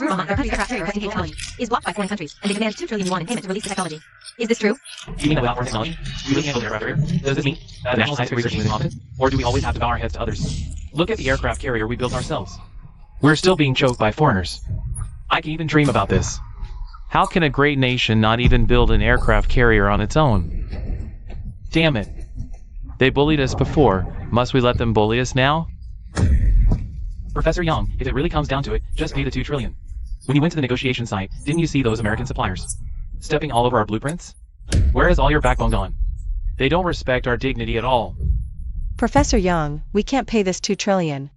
rumor online that our country's aircraft carrier resting technology is blocked by foreign countries, and they demand $2 trillion in payment to release the technology. Is this true? Do you mean that without foreign technology, we really handle the aircraft carrier? Does this mean that the National Scientific Research Team is incompetent? Or do we always have to bow our heads to others? Look at the aircraft carrier we built ourselves. We're still being choked by foreigners. I can even dream about this. How can a great nation not even build an aircraft carrier on its own? Damn it. They bullied us before. Must we let them bully us now? Professor Young, if it really comes down to it, just pay the $2 trillion. When you went to the negotiation site, didn't you see those American suppliers stepping all over our blueprints? Where has all your backbone gone? They don't respect our dignity at all. Professor Young, we can't pay this $2 trillion.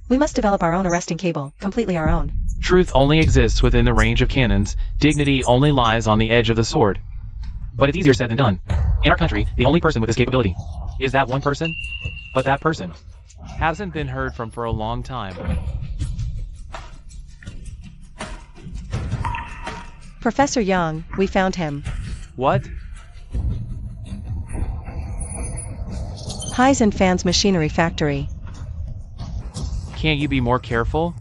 We must develop our own arresting cable, completely our own. Truth only exists within the range of cannons. Dignity only lies on the edge of the sword. But it's easier said than done. In our country, the only person with this capability is that one person. But that person hasn't been heard from for a long time. Professor Young, we found him. What? Fans Machinery Factory. Can't you be more careful?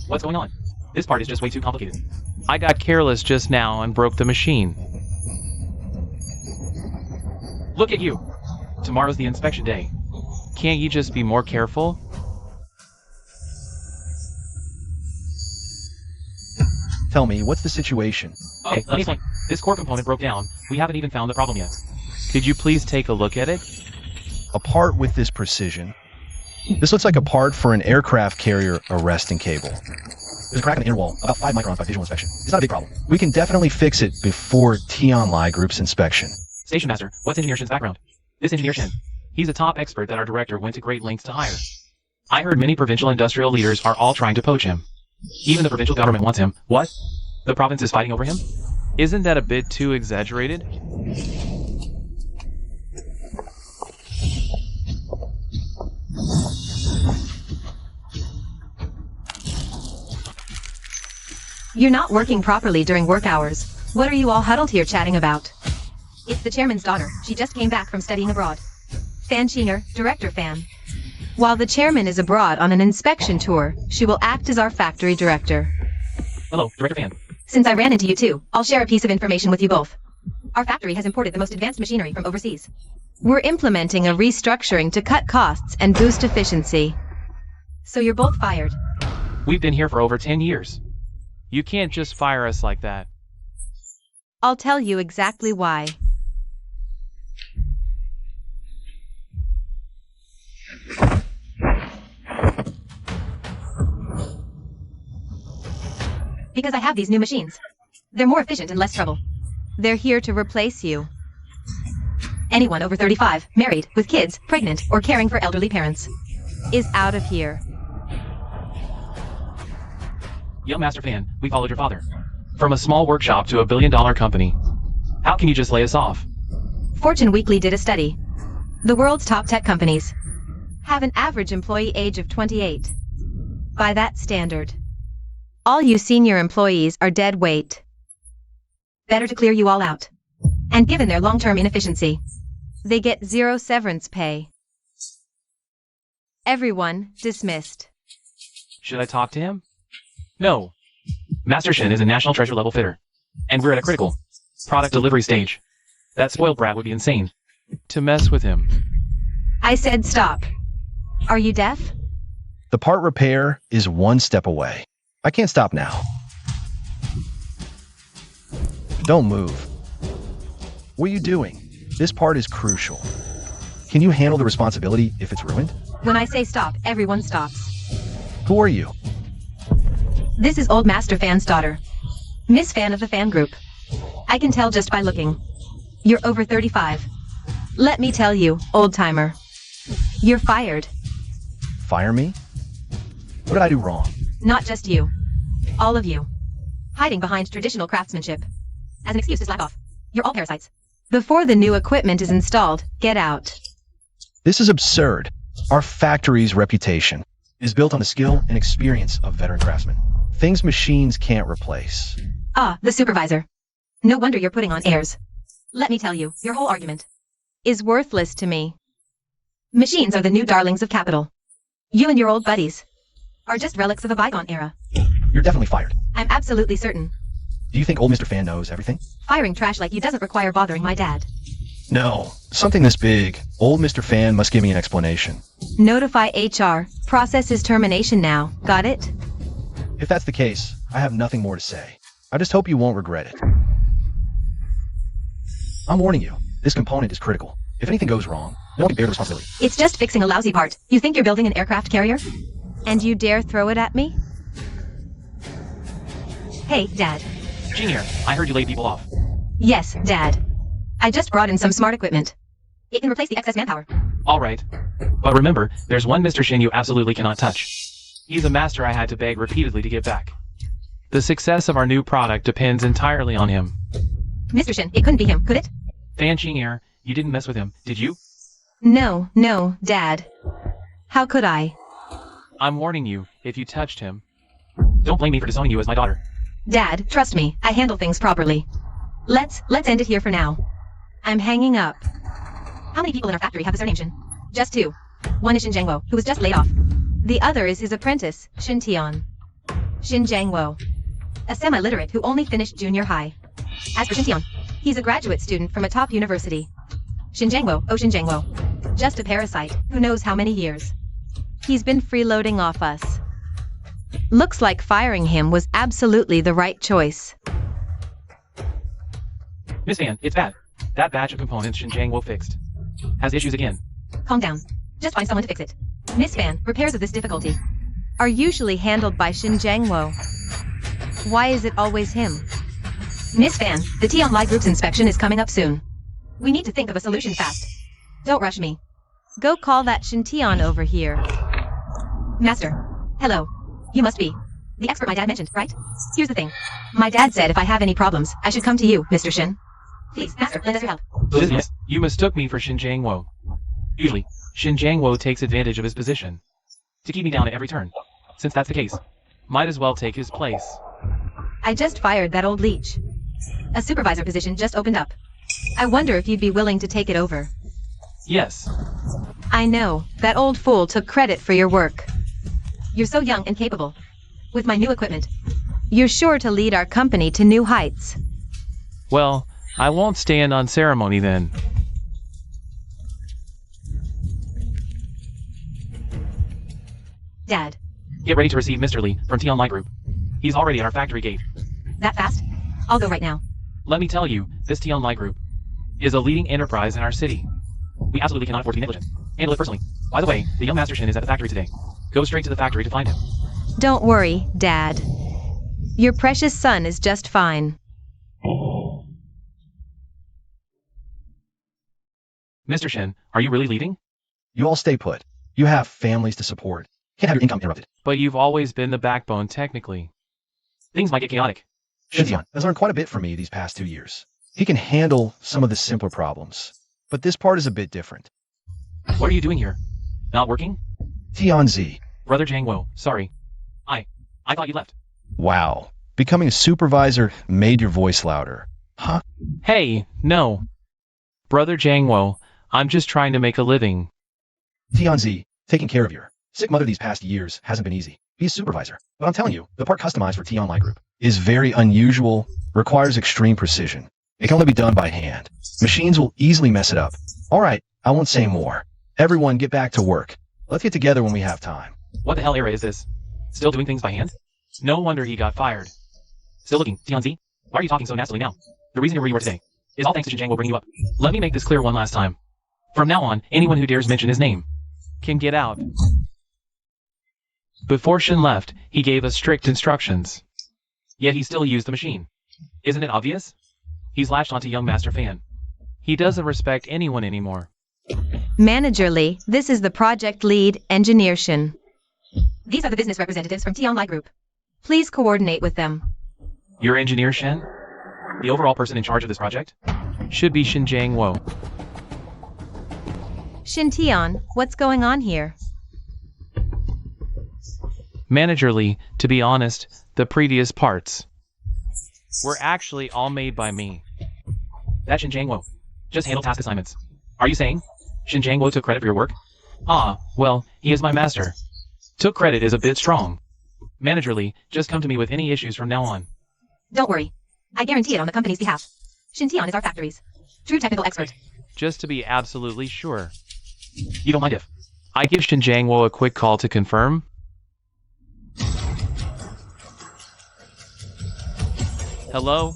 What's going on? This part is just way too complicated. I got careless just now and broke the machine. Look at you! Tomorrow's the inspection day. Can't you just be more careful? Tell me, what's the situation? Okay, let me explain. This core component broke down. We haven't even found the problem yet. Could you please take a look at it? A part with this precision. This looks like a part for an aircraft carrier arresting cable. There's a crack in the inner wall, about 5 microns by visual inspection. It's not a big problem. We can definitely fix it before Tionlai Group's inspection. Station Master, what's Engineer Shin's background? This Engineer Shin. He's a top expert that our director went to great lengths to hire. I heard many provincial industrial leaders are all trying to poach him. Even the provincial government wants him. What? The province is fighting over him? Isn't that a bit too exaggerated? You're not working properly during work hours. What are you all huddled here chatting about? It's the chairman's daughter. She just came back from studying abroad. Fan Chinger, Director Fan. While the chairman is abroad on an inspection tour, she will act as our factory director. Hello, Director Fan. Since I ran into you too, I'll share a piece of information with you both. Our factory has imported the most advanced machinery from overseas. We're implementing a restructuring to cut costs and boost efficiency. So you're both fired. We've been here for over 10 years. You can't just fire us like that. I'll tell you exactly why. Because I have these new machines. They're more efficient and less trouble. They're here to replace you. Anyone over 35, married, with kids, pregnant, or caring for elderly parents, is out of here. Young Master Fan, we followed your father. From a small workshop to a billion-dollar company. How can you just lay us off? Fortune Weekly did a study. The world's top tech companies have an average employee age of 28. By that standard, all you senior employees are dead weight. Better to clear you all out. And given their long-term inefficiency, they get 0 severance pay. Everyone dismissed. Should I talk to him? No. Master Shin is a national treasure level fitter. And we're at a critical product delivery stage. That spoiled brat would be insane to mess with him. I said stop. Are you deaf? The part repair is 1 step away. I can't stop now. Don't move. What are you doing? This part is crucial. Can you handle the responsibility if it's ruined? When I say stop, everyone stops. Who are you? This is Old Master Fan's daughter. Miss Fan of the fan group. I can tell just by looking. You're over 35. Let me tell you, old-timer. You're fired. Fire me? What did I do wrong? Not just you. All of you. Hiding behind traditional craftsmanship. As an excuse to slack off. You're all parasites. Before the new equipment is installed, get out. This is absurd. Our factory's reputation is built on the skill and experience of veteran craftsmen. Things machines can't replace. Ah, the supervisor. No wonder you're putting on airs. Let me tell you, your whole argument is worthless to me. Machines are the new darlings of capital. You and your old buddies are just relics of a bygone era. You're definitely fired. I'm absolutely certain. Do you think old Mr. Fan knows everything? Firing trash like you doesn't require bothering my dad. No. Something this big, old Mr. Fan must give me an explanation. Notify HR. Process is termination now. Got it? If that's the case, I have nothing more to say. I just hope you won't regret it. I'm warning you, this component is critical. If anything goes wrong, no one can bear the responsibility. It's just fixing a lousy part. You think you're building an aircraft carrier? And you dare throw it at me? Hey, Dad. Junior, I heard you laid people off. Yes, Dad. I just brought in some smart equipment. It can replace the excess manpower. All right. But remember, there's one Mr. Shin you absolutely cannot touch. He's a master I had to beg repeatedly to get back. The success of our new product depends entirely on him. Mr. Shin, it couldn't be him, could it? Fan Junior, you didn't mess with him, did you? No, Dad. How could I? I'm warning you, if you touched him. Don't blame me for disowning you as my daughter. Dad, trust me, I handle things properly. Let's end it here for now. I'm hanging up. How many people in our factory have the surname Shin? Just 2. One is Shin Jangwo, who was just laid off. The other is his apprentice, Shin Tian. Shin Jangwo. A semi-literate who only finished junior high. As for Shin Tian, he's a graduate student from a top university. Shin Jangwo, just a parasite, who knows how many years. He's been freeloading off us. Looks like firing him was absolutely the right choice. Miss Fan, it's bad. That batch of components Shin Jangwo fixed has issues again. Calm down. Just find someone to fix it. Miss Fan, repairs of this difficulty are usually handled by Shin Jangwo. Why is it always him? Miss Fan, the Tian Lai Group's inspection is coming up soon. We need to think of a solution fast. Don't rush me. Go call that Shin Tian over here. Master. Hello. You must be the expert my dad mentioned, right? Here's the thing. My dad said if I have any problems, I should come to you, Mr. Shin. Please, Master, lend us your help. Business, you mistook me for Shin Jangwo. Usually, Shin Jangwo takes advantage of his position to keep me down at every turn. Since that's the case, might as well take his place. I just fired that old leech. A supervisor position just opened up. I wonder if you'd be willing to take it over. Yes. I know, that old fool took credit for your work. You're so young and capable. With my new equipment, you're sure to lead our company to new heights. Well, I won't stand on ceremony then. Dad. Get ready to receive Mr. Lee from Tian Lai Group. He's already at our factory gate. That fast? I'll go right now. Let me tell you, this Tian Lai Group is a leading enterprise in our city. We absolutely cannot afford to be negligent. Handle it personally. By the way, the young Master Shin is at the factory today. Go straight to the factory to find him. Don't worry, Dad. Your precious son is just fine. Mr. Shin, are you really leaving? You all stay put. You have families to support. Can't have your income interrupted. But you've always been the backbone technically. Things might get chaotic. Shin Tian has learned quite a bit from me these past 2 years. He can handle some of the simpler problems. But this part is a bit different. What are you doing here? Not working? Tian Z. Brother Jangwo, sorry. I thought you left. Wow. Becoming a supervisor made your voice louder. Huh? Hey, no. Brother Jangwo, I'm just trying to make a living. Tian Z, taking care of your sick mother these past years hasn't been easy. Be a supervisor. But I'm telling you, the part customized for Tian Lai Group is very unusual, requires extreme precision. It can only be done by hand. Machines will easily mess it up. Alright, I won't say more. Everyone get back to work. Let's get together when we have time. What the hell era is this? Still doing things by hand? No wonder he got fired. Still looking, Tianzi? Why are you talking so nastily now? The reason you're where you are today is all thanks to Shin Jangwo bringing you up. Let me make this clear one last time. From now on, anyone who dares mention his name can get out. Before Shin left, he gave us strict instructions. Yet he still used the machine. Isn't it obvious? He's latched onto young Master Fan. He doesn't respect anyone anymore. Manager Lee, this is the project lead, Engineer Shin. These are the business representatives from Tian Lai Group. Please coordinate with them. Your engineer, Shin? The overall person in charge of this project? Should be Shin Jangwo. Shin Tian, what's going on here? Manager Lee, to be honest, the previous parts were actually all made by me. That Shin Jangwo just handle task assignments. Are you saying Xinjiang Wo took credit for your work? Ah, well, he is my master. Took credit is a bit strong. Manager Lee, just come to me with any issues from now on. Don't worry. I guarantee it on the company's behalf. Xintian is our factory's true technical expert. Just to be absolutely sure. You don't mind if I give Xinjiang Wo a quick call to confirm? Hello?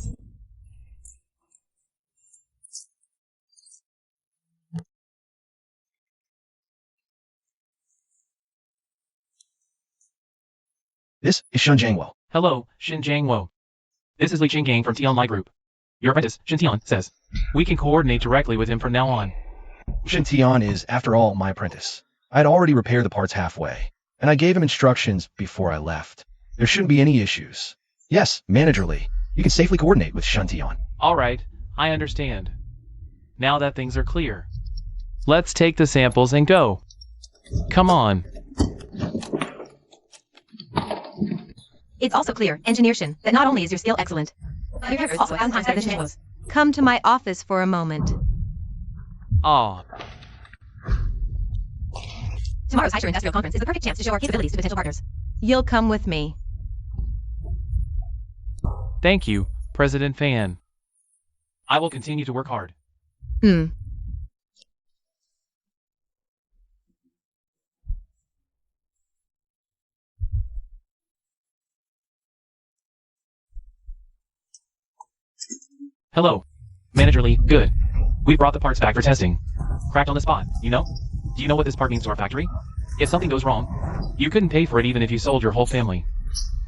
This is Xinjiang Wo. Hello, Xinjiang Wo. This is Li Qinggang from Tianlai Group. Your apprentice, Xintian, says we can coordinate directly with him from now on. Xintian is, after all, my apprentice. I had already repaired the parts halfway, and I gave him instructions before I left. There shouldn't be any issues. Yes, Manager Lee, you can safely coordinate with Xintian. Alright, I understand. Now that things are clear, let's take the samples and go. Come on. It's also clear, Engineer Shin, that not only is your skill excellent, but your hair is also 1,000 times better than Xinjiang Wo's. Come to my office for a moment. Aw, Tomorrow's Haisher Industrial Conference is the perfect chance to show our capabilities to potential partners. You'll come with me. thank you, President Fan. I will continue to work hard. Hello. Manager Lee, good. We brought the parts back for testing. Cracked on the spot, you know? Do you know what this part means to our factory? If something goes wrong, you couldn't pay for it even if you sold your whole family.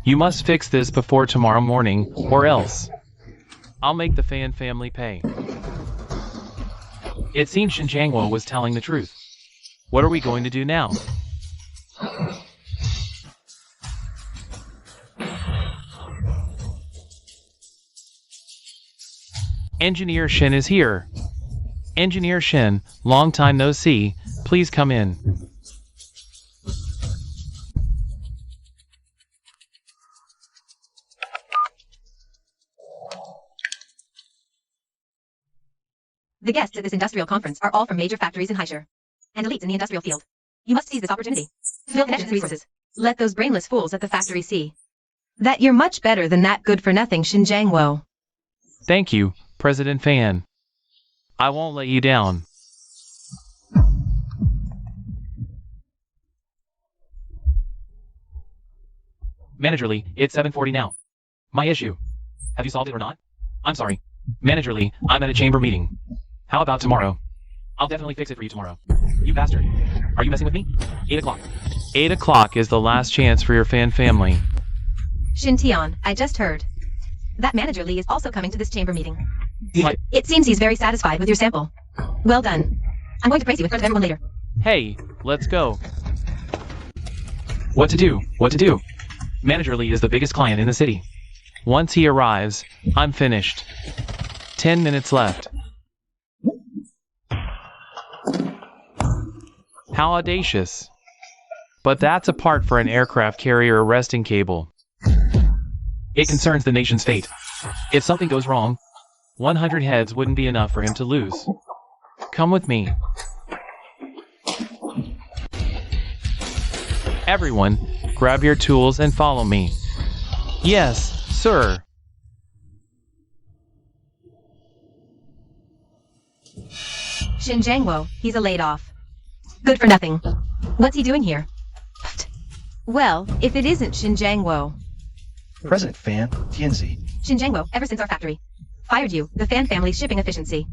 You must fix this before tomorrow morning, or else I'll make the Fan family pay. It seems Xinjiang Wo was telling the truth. What are we going to do now? Engineer Shin is here. Engineer Shin, long time no see, please come in. The guests at this industrial conference are all from major factories in Haisher and elites in the industrial field. You must seize this opportunity to build connections and resources. Let those brainless fools at the factory see that you're much better than that good-for-nothing Xinjiang Wo. Thank you, President Fan. I won't let you down. Manager Lee, it's 7:40 now. My issue. Have you solved it or not? I'm sorry. Manager Lee, I'm at a chamber meeting. How about tomorrow? I'll definitely fix it for you tomorrow. You bastard. Are you messing with me? 8 o'clock. 8 o'clock is the last chance for your Fan family. Xintian, I just heard that Manager Lee is also coming to this chamber meeting. What? It seems he's very satisfied with your sample. Well done. I'm going to praise you in front of everyone later. Hey, let's go. What to do? What to do? Manager Lee is the biggest client in the city. Once he arrives, I'm finished. 10 minutes left. How audacious. But that's a part for an aircraft carrier arresting cable. It concerns the nation's fate. If something goes wrong, 100 heads wouldn't be enough for him to lose. Come with me. Everyone, grab your tools and follow me. Yes, sir. Xinjiang Wo, he's a laid-off. Good for nothing. What's he doing here? Well, if it isn't Xinjiang Wo. President Fan, Tianzi. Xinjiang Wo, ever since our factory fired you, the Fan family's shipping efficiency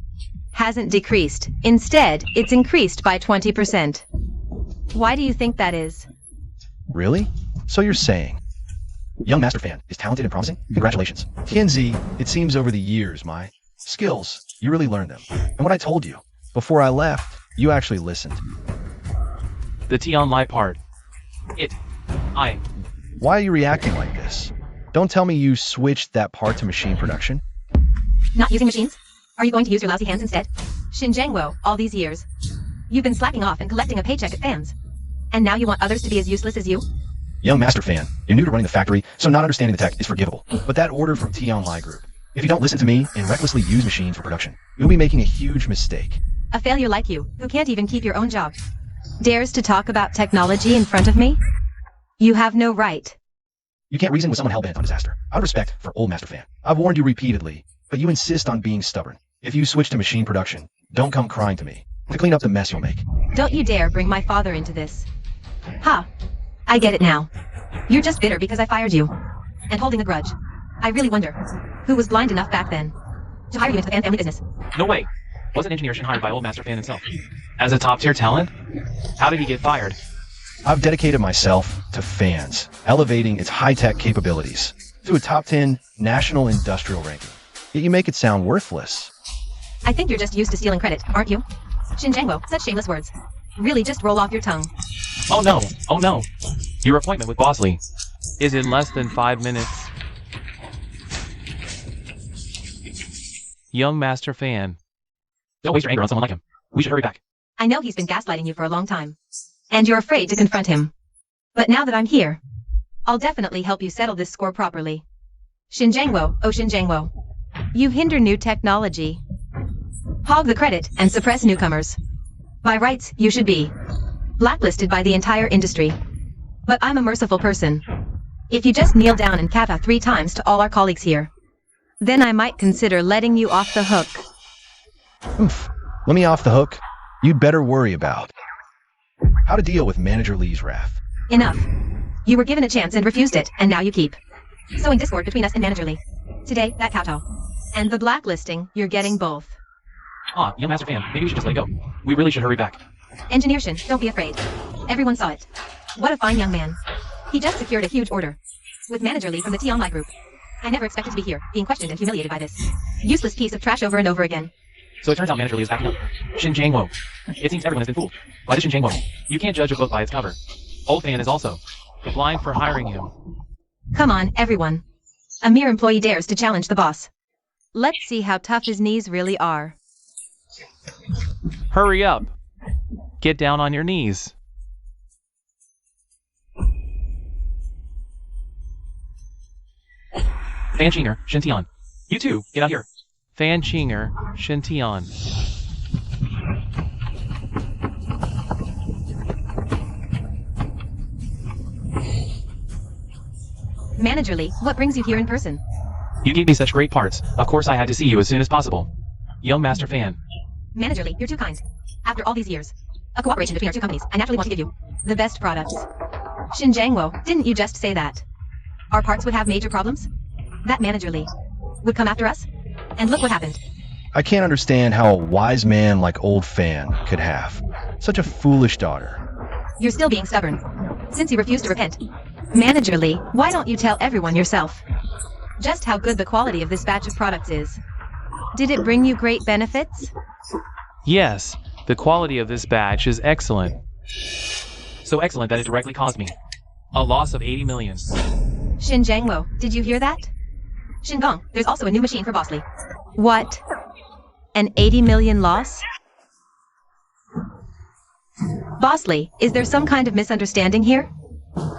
hasn't decreased. Instead, it's increased by 20%. Why do you think that is? Really? So you're saying young Master Fan is talented and promising? Congratulations. Tianzi, it seems over the years, my skills, you really learned them. And what I told you before I left, you actually listened. The Tianlai part. Why are you reacting like this? Don't tell me you switched that part to machine production. Not using machines? Are you going to use your lousy hands instead? Xinjiang Wo, all these years, you've been slacking off and collecting a paycheck at fans. And now you want others to be as useless as you? Young Master Fan, you're new to running the factory, so not understanding the tech is forgivable. But that order from Tianlai Group, if you don't listen to me and recklessly use machines for production, you'll be making a huge mistake. A failure like you, who can't even keep your own job, dares to talk about technology in front of me? You have no right. You can't reason with someone hell-bent on disaster. Out of respect for old Master Fan, I've warned you repeatedly, but you insist on being stubborn. If you switch to machine production, don't come crying to me to clean up the mess you'll make. Don't you dare bring my father into this. Ha! I get it now. You're just bitter because I fired you. And holding a grudge. I really wonder, who was blind enough back then to hire you into the Fan family business? No way. Wasn't Engineer Shin hired by old Master Fan himself? As a top-tier talent? How did he get fired? I've dedicated myself to fans, elevating its high-tech capabilities to a top 10 national industrial ranking. Yet you make it sound worthless. I think you're just used to stealing credit, aren't you? Shinjangwo, such shameless words. Really just roll off your tongue. Oh no, oh no. Your appointment with Bosley is in less than 5 minutes. Young Master Fan. Don't waste your anger on someone like him. We should hurry back. I know he's been gaslighting you for a long time. And you're afraid to confront him. But now that I'm here, I'll definitely help you settle this score properly. Shinjangwo, oh Shinjangwo. You hinder new technology. Hog the credit and suppress newcomers. By rights, you should be blacklisted by the entire industry. But I'm a merciful person. If you just kneel down and kata 3 times to all our colleagues here, then I might consider letting you off the hook. Oof. Let me off the hook. You'd better worry about how to deal with Manager Lee's wrath. Enough. You were given a chance and refused it, and now you keep sowing discord between us and Manager Lee. Today, that kowtow. And the blacklisting, you're getting both. Ah, young Master Fan, maybe we should just let it go. We really should hurry back. Engineer Shin, don't be afraid. Everyone saw it. What a fine young man. He just secured a huge order. With Manager Lee from the T-Online Group. I never expected to be here, being questioned and humiliated by this useless piece of trash over and over again. So it turns out Manager Lee is backing up. Shin Jangwo. It seems everyone has been fooled. By the Shin Jangwo. You can't judge a book by its cover. Old Fan is also blind for hiring him. Come on, everyone. A mere employee dares to challenge the boss. Let's see how tough his knees really are. Hurry up. Get down on your knees. Fan Chinger, Shintian. You too, get out here. Fan Chinger, Shintian. Manager Lee, what brings you here in person? You gave me such great parts. Of course I had to see you as soon as possible. Young Master Fan. Manager Lee, you're too kind. After all these years of cooperation between our two companies, I naturally want to give you the best products. Shinjangwo, didn't you just say that our parts would have major problems? That Manager Lee would come after us? And look what happened. I can't understand how a wise man like Old Fan could have such a foolish daughter. You're still being stubborn, since you refuse to repent. Manager Lee, why don't you tell everyone yourself just how good the quality of this batch of products is? Did it bring you great benefits? Yes, the quality of this batch is excellent. So excellent that it directly caused me a loss of 80 million. Shinjangwo, did you hear that? Shingong, there's also a new machine for Bosley. What? An 80 million loss? Bosley, is there some kind of misunderstanding here?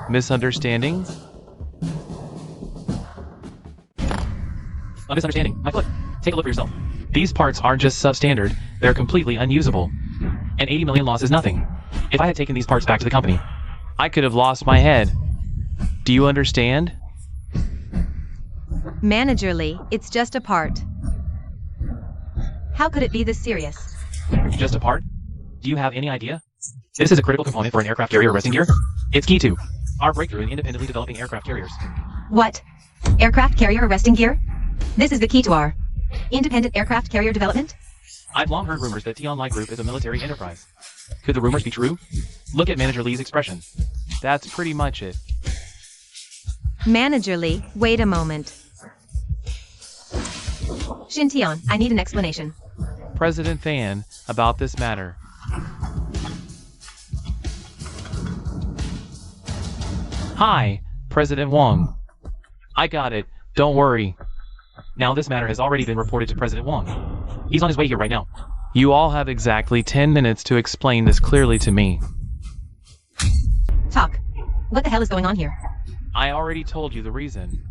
Misunderstanding? A misunderstanding. My foot. Take a look for yourself. These parts aren't just substandard, they're completely unusable. An 80 million loss is nothing. If I had taken these parts back to the company, I could have lost my head. Do you understand? Manager Lee, it's just a part. How could it be this serious? Just a part? Do you have any idea? This is a critical component for an aircraft carrier resting gear. It's key to our breakthrough in independently developing aircraft carriers. What? Aircraft carrier arresting gear? This is the key to our independent aircraft carrier development? I've long heard rumors that T-Online Group is a military enterprise. Could the rumors be true? Look at Manager Lee's expression. That's pretty much it. Manager Lee, wait a moment. Shintian, I need an explanation. President Fan, about this matter. Hi, President Wong. I got it, don't worry. Now this matter has already been reported to President Wong. He's on his way here right now. You all have exactly 10 minutes to explain this clearly to me. Talk. What the hell is going on here? I already told you the reason.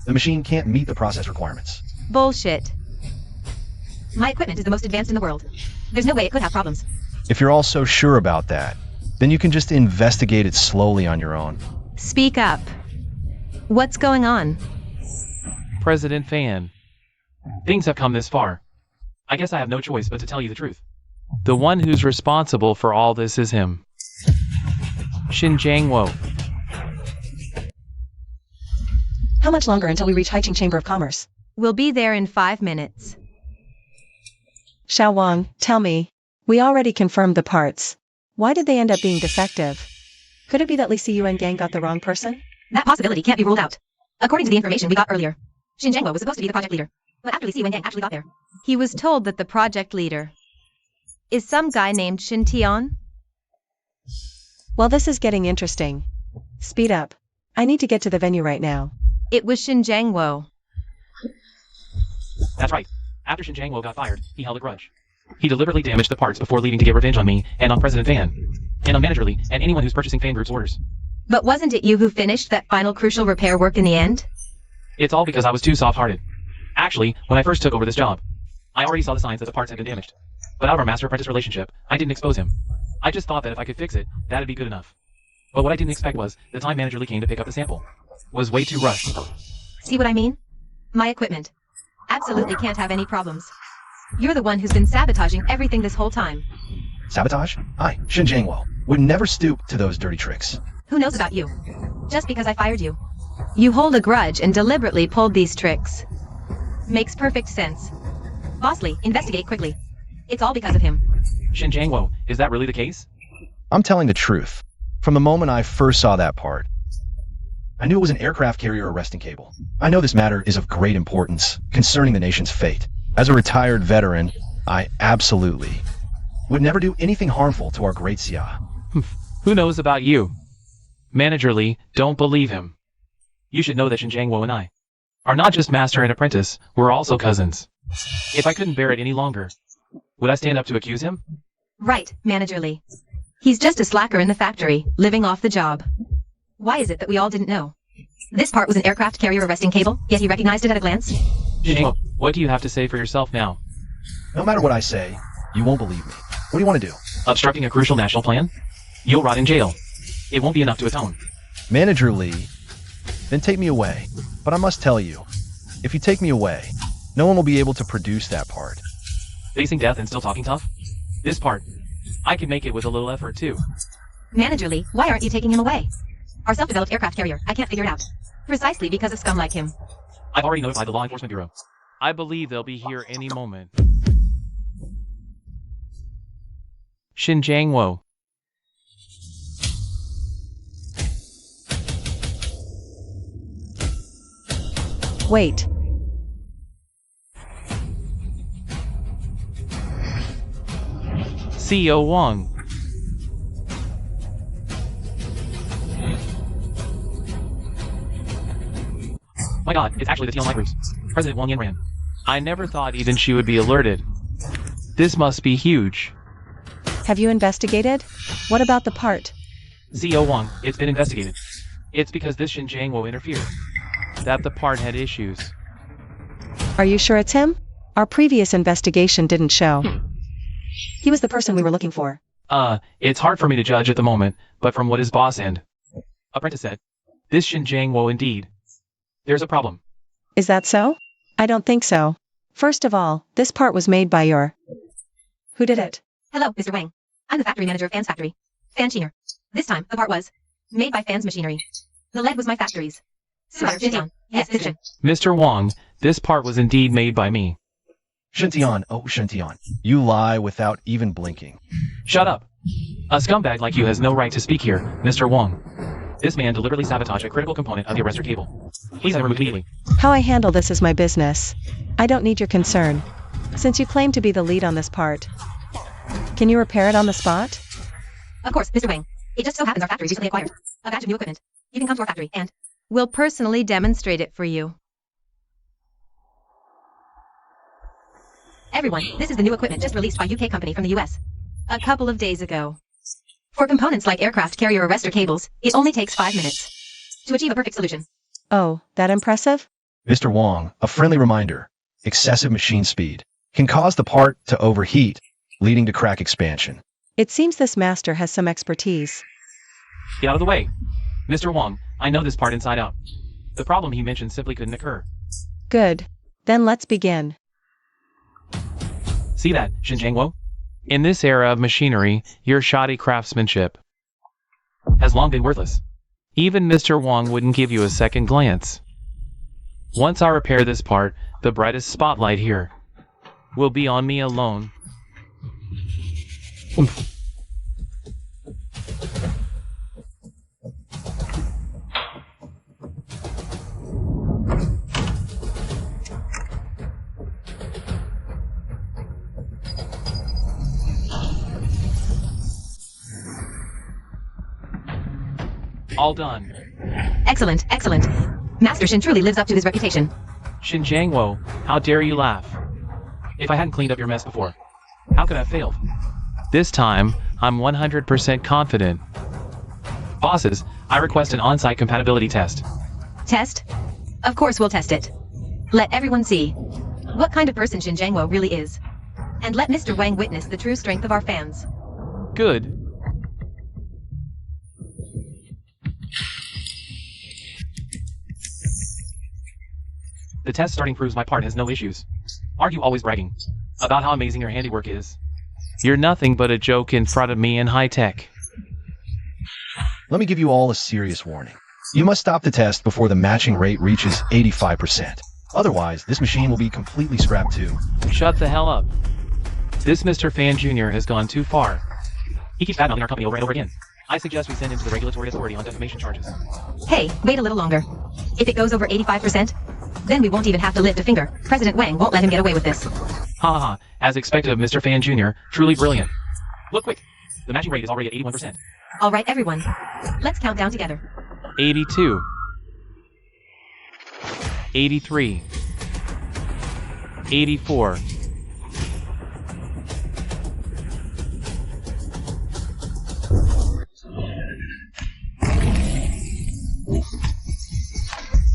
The machine can't meet the process requirements. Bullshit. My equipment is the most advanced in the world. There's no way it could have problems. If you're all so sure about that, then you can just investigate it slowly on your own. Speak up. What's going on? President Fan. Things have come this far. I guess I have no choice but to tell you the truth. The one who's responsible for all this is him. Xinjiangwo. How much longer until we reach Haicheng Chamber of Commerce? We'll be there in 5 minutes. Xiao Wang, tell me. We already confirmed the parts. Why did they end up being defective? Could it be that Li Siyuan gang got the wrong person? That possibility can't be ruled out. According to the information we got earlier, Xinjiangwo was supposed to be the project leader. But after Li Siyuan gang actually got there, he was told that the project leader is some guy named Shin Tian. Well, this is getting interesting. Speed up. I need to get to the venue right now. It was Xinjiangwo. That's right. After Xinjiangwo got fired, he held a grudge. He deliberately damaged the parts before leaving to get revenge on me and on President Fan. And on Manager Lee and anyone who's purchasing Fan Group's orders. But wasn't it you who finished that final crucial repair work in the end? It's all because I was too soft-hearted. Actually, when I first took over this job, I already saw the signs that the parts had been damaged. But out of our master-apprentice relationship, I didn't expose him. I just thought that if I could fix it, that'd be good enough. But what I didn't expect was, the time Manager Lee came to pick up the sample was way too rushed. See what I mean? My equipment absolutely can't have any problems. You're the one who's been sabotaging everything this whole time. Sabotage? I, Xinjiangwo, would never stoop to those dirty tricks. Who knows about you? Just because I fired you. You hold a grudge and deliberately pulled these tricks. Makes perfect sense. Bosley, investigate quickly. It's all because of him. Xinjiangwo, is that really the case? I'm telling the truth. From the moment I first saw that part, I knew it was an aircraft carrier arresting cable. I know this matter is of great importance concerning the nation's fate. As a retired veteran, I absolutely would never do anything harmful to our great Xia. Who knows about you? Manager Lee, don't believe him. You should know that Xinjiangwo and I are not just master and apprentice, we're also cousins. If I couldn't bear it any longer, would I stand up to accuse him? Right, Manager Lee. He's just a slacker in the factory, living off the job. Why is it that we all didn't know? This part was an aircraft carrier arresting cable, yet he recognized it at a glance? Xinjiangwo, what do you have to say for yourself now? No matter what I say, you won't believe me. What do you want to do? Obstructing a crucial national plan? You'll rot in jail. It won't be enough to atone. Manager Lee, then take me away. But I must tell you, if you take me away, no one will be able to produce that part. Facing death and still talking tough? This part, I can make it with a little effort too. Manager Lee, why aren't you taking him away? Our self-developed aircraft carrier, I can't figure it out. Precisely because of scum like him. I've already notified the Law Enforcement Bureau. I believe they'll be here any moment. Xinjiangwo. Wait. CEO Wang. My god, it's actually the TL Groups. President Wang Yanran. I never thought even she would be alerted. This must be huge. Have you investigated? What about the part? CEO Wang, it's been investigated. It's because this Xinjiangwo interfered that the part had issues. Are you sure it's him? Our previous investigation didn't show. He was the person we were looking for. It's hard for me to judge at the moment, but from what his boss and apprentice said, this Xinjiangwo indeed. There's a problem. Is that so? I don't think so. First of all, this part was made by your... Who did it? Hello, Mr. Wang. I'm the factory manager of Fan's factory. Fan Chiner. This time, the part was made by Fan's machinery. The lead was my factory's. Yes, decision. Mr. Wang, this part was indeed made by me. Shintian, oh Shintian, you lie without even blinking. Shut up. A scumbag like you has no right to speak here, Mr. Wang. This man deliberately sabotaged a critical component of the arrestor cable. Please have him removed immediately. How I handle this is my business. I don't need your concern. Since you claim to be the lead on this part, can you repair it on the spot? Of course, Mr. Wang. It just so happens our factory recently acquired a batch of new equipment. You can come to our factory and we'll personally demonstrate it for you. Everyone, this is the new equipment just released by UK company from the US a couple of days ago. For components like aircraft carrier arrestor cables, it only takes 5 minutes to achieve a perfect solution. Oh, that impressive? Mr. Wang, a friendly reminder. Excessive machine speed can cause the part to overheat, leading to crack expansion. It seems this master has some expertise. Get out of the way. Mr. Wang, I know this part inside out. The problem he mentioned simply couldn't occur. Good. Then let's begin. See that, Xinjiangwo? In this era of machinery, your shoddy craftsmanship has long been worthless. Even Mr. Wang wouldn't give you a second glance. Once I repair this part, the brightest spotlight here will be on me alone. All done. Excellent, excellent. Master Shin truly lives up to his reputation. Xinjiangwo, how dare you laugh? If I hadn't cleaned up your mess before, how could I have failed? This time, I'm 100% confident. Bosses, I request an on-site compatibility test. Test? Of course we'll test it. Let everyone see what kind of person Shin Jiangwo really is. And let Mr. Wang witness the true strength of our fans. Good. The test starting proves my part has no issues. Aren't you always bragging about how amazing your handiwork is? You're nothing but a joke in front of me in high tech. Let me give you all a serious warning. You must stop the test before the matching rate reaches 85%. Otherwise, this machine will be completely scrapped too. Shut the hell up. This Mr. Fan Jr. has gone too far. He keeps badmouthing our company over and over again. I suggest we send him to the regulatory authority on defamation charges. Hey, wait a little longer. If it goes over 85%, then we won't even have to lift a finger. President Wang won't let him get away with this. Ha ha ha, as expected of Mr. Fan Jr., truly brilliant. Look quick, the matching rate is already at 81%. All right, everyone. Let's count down together. 82. 83. 84.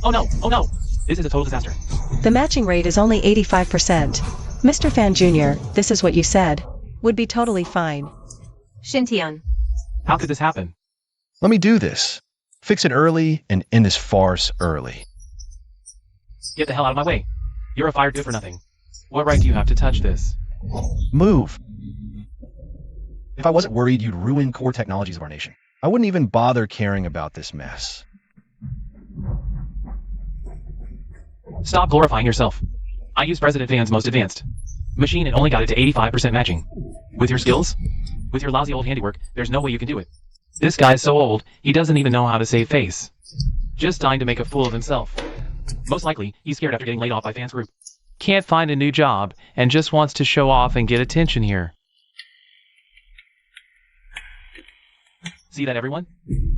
Oh no! Oh no! This is a total disaster. The matching rate is only 85%. Mr. Fan Jr., this is what you said. Would be totally fine. Xintian. How could this happen? Let me do this. Fix it early and end this farce early. Get the hell out of my way. You're a fired good for nothing. What right do you have to touch this? Move. If I wasn't worried you'd ruin core technologies of our nation, I wouldn't even bother caring about this mess. Stop glorifying yourself. I used President Van's most advanced machine and only got it to 85% matching. With your skills? With your lousy old handiwork, there's no way you can do it. This guy's so old, he doesn't even know how to save face. Just dying to make a fool of himself. Most likely, he's scared after getting laid off by Fan's group. Can't find a new job, and just wants to show off and get attention here. See that, everyone?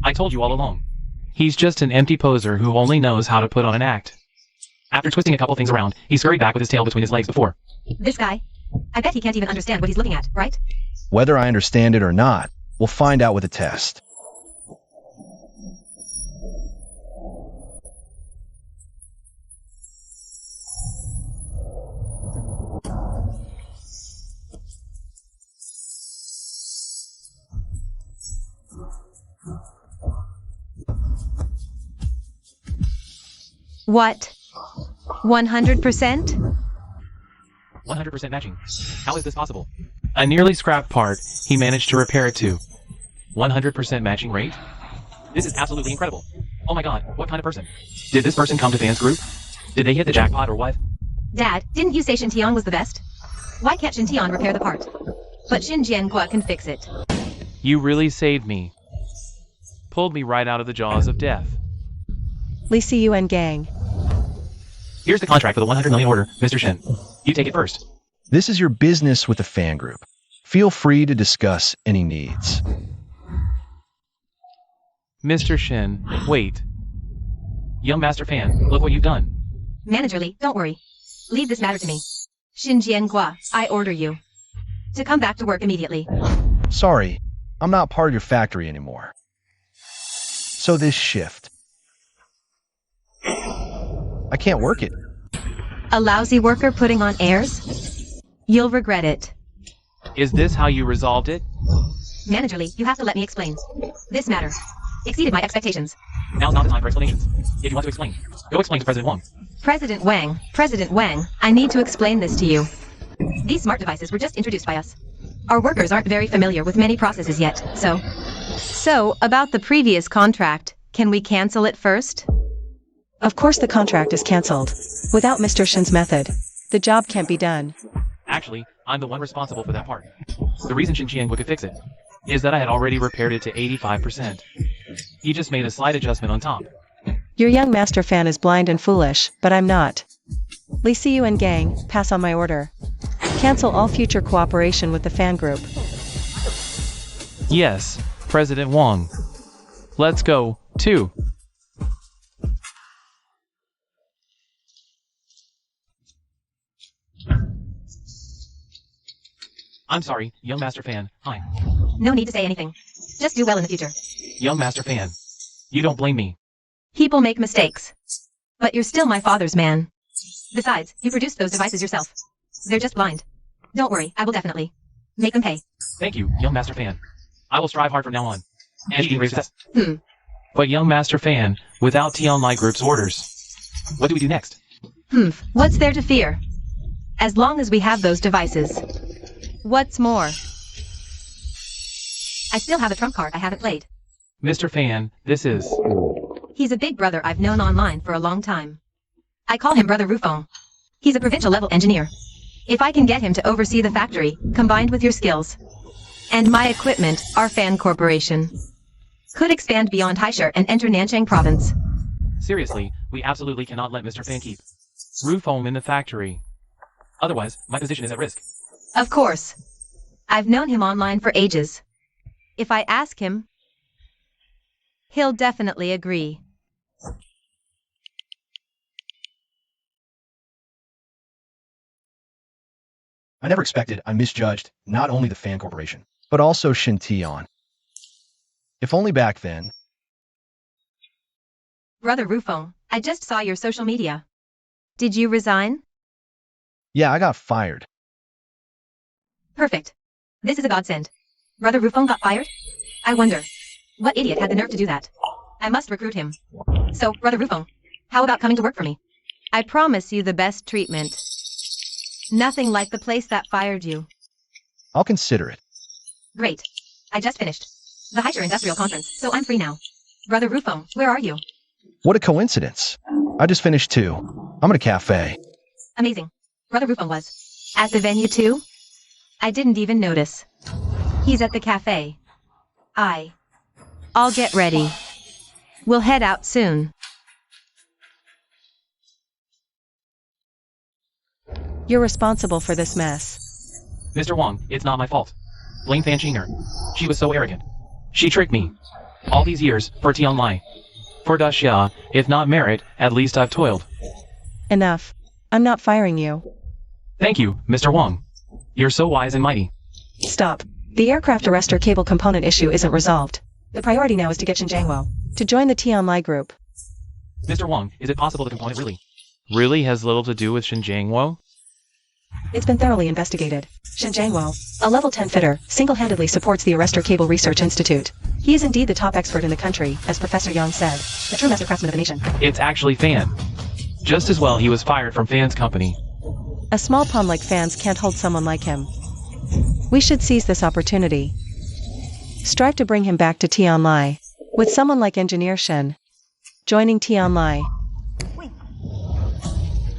I told you all along. He's just an empty poser who only knows how to put on an act. After twisting a couple things around, he scurried back with his tail between his legs before. This guy? I bet he can't even understand what he's looking at, right? Whether I understand it or not, we'll find out with a test. What? 100%? 100% matching. How is this possible? A nearly scrapped part, he managed to repair it to 100% matching rate? This is absolutely incredible. Oh my god, what kind of person? Did this person come to Fan's group? Did they hit the jackpot or what? Dad, didn't you say Xintian was the best? Why can't Xintian repair the part? But Xin Jiangua can fix it. You really saved me. Pulled me right out of the jaws of death. Li Yun gang. Here's the contract for the 100 million order, Mr. Shin. You take it first. This is your business with the fan group. Feel free to discuss any needs. Mr. Shin, wait. Young Master Fan, look what you've done. Manager Li, don't worry. Leave this matter to me. Xin Jiangua, I order you to come back to work immediately. Sorry, I'm not part of your factory anymore. So this shift. I can't work it. A lousy worker putting on airs? You'll regret it. Is this how you resolved it? Managerly, you have to let me explain. This matter exceeded my expectations. Now's not the time for explanations. If you want to explain, go explain to President Wang. President Wang, I need to explain this to you. These smart devices were just introduced by us. Our workers aren't very familiar with many processes yet, so... So, about the previous contract, can we cancel it first? Of course the contract is cancelled. Without Mr. Shin's method, the job can't be done. Actually, I'm the one responsible for that part. The reason Xinjiang could fix it is that I had already repaired it to 85%. He just made a slight adjustment on top. Your young master fan is blind and foolish, but I'm not. Li Siyu and gang, pass on my order. Cancel all future cooperation with the fan group. Yes, President Wang. Let's go, too. I'm sorry, young master fan. Hi. No need to say anything. Just do well in the future. Young master fan. You don't blame me. People make mistakes. But you're still my father's man. Besides, you produced those devices yourself. They're just blind. Don't worry, I will definitely make them pay. Thank you, young master fan. I will strive hard from now on. And you can raise success. But young master fan, without T-Online Group's orders, what do we do next? What's there to fear? As long as we have those devices. What's more? I still have a trump card I haven't played. Mr. Fan, this is... He's a big brother I've known online for a long time. I call him Brother Rufong. He's a provincial-level engineer. If I can get him to oversee the factory, combined with your skills, and my equipment, our fan corporation could expand beyond Haishar and enter Nanchang province. Seriously, we absolutely cannot let Mr. Fan keep Rufong in the factory. Otherwise, my position is at risk. Of course. I've known him online for ages. If I ask him, he'll definitely agree. I never expected I misjudged not only the fan corporation, but also Shintian. If only back then. Brother Rufong, I just saw your social media. Did you resign? Yeah, I got fired. Perfect. This is a godsend. Brother Rufong got fired? I wonder, what idiot had the nerve to do that? I must recruit him. So, Brother Rufong, how about coming to work for me? I promise you the best treatment. Nothing like the place that fired you. I'll consider it. Great. I just finished the Haishar Industrial Conference, so I'm free now. Brother Rufong, where are you? What a coincidence. I just finished too. I'm at a cafe. Amazing. Brother Rufong was at the venue too? I didn't even notice. He's at the cafe. I'll get ready. We'll head out soon. You're responsible for this mess. Mr. Wang, it's not my fault. Blame Fan Qinger. She was so arrogant. She tricked me. All these years, for Tianlai. For Daxia, if not merit, at least I've toiled. Enough. I'm not firing you. Thank you, Mr. Wang. You're so wise and mighty. Stop. The aircraft arrestor cable component issue isn't resolved. The priority now is to get Xinjiang to join the Tianlai group. Mr. Wang, is it possible the component really has little to do with Xinjiang? It's been thoroughly investigated. Xinjiang, a level 10 fitter, single-handedly supports the Arrestor Cable Research Institute. He is indeed the top expert in the country, as Professor Yang said, the true master craftsman of the nation. It's actually Fan. Just as well he was fired from Fan's company. A small pawn like Fans can't hold someone like him. We should seize this opportunity. Strive to bring him back to Tianlai. With someone like Engineer Shen joining Tianlai,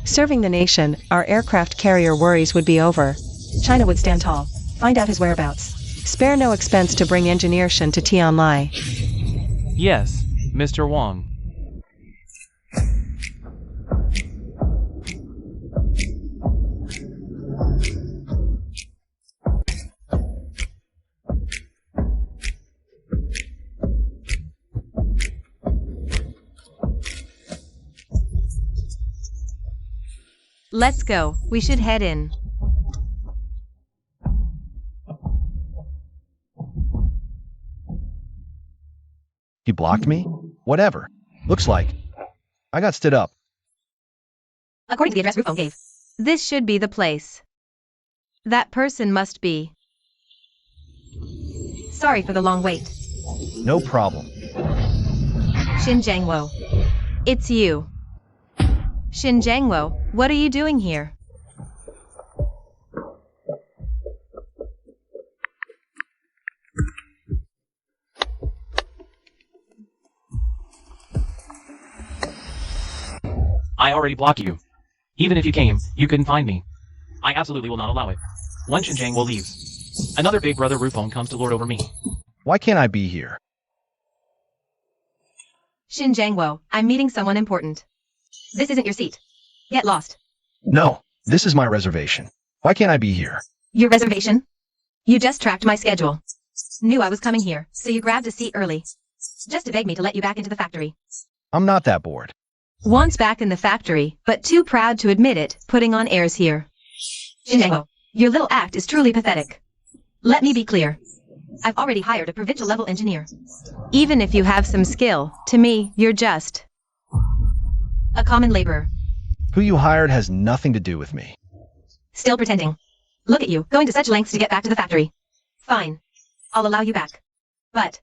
serving the nation, our aircraft carrier worries would be over. China would stand tall. Find out his whereabouts. Spare no expense to bring Engineer Shen to Tianlai. Yes, Mr. Wang. Let's go. We should head in. He blocked me? Whatever. Looks like. I got stood up. According to the address Rufong gave. This should be the place. That person must be Sorry for the long wait. No problem. Shin Jangwo. It's you. Shin Jangwo, what are you doing here? I already blocked you. Even if you came, you couldn't find me. I absolutely will not allow it. One Xinjiang will leaves. Another big brother Rufeng comes to lord over me. Why can't I be here? Shin Jangwo, I'm meeting someone important. This isn't your seat. Get lost. No, this is my reservation. Why can't I be here? Your reservation? You just tracked my schedule. Knew I was coming here, so you grabbed a seat early. Just to beg me to let you back into the factory. I'm not that bored. Once back in the factory, but too proud to admit it, putting on airs here. Shin Jangwo, your little act is truly pathetic. Let me be clear. I've already hired a provincial-level engineer. Even if you have some skill, to me, you're just a common laborer. Who you hired has nothing to do with me. Still pretending. Look at you, going to such lengths to get back to the factory. Fine. I'll allow you back. But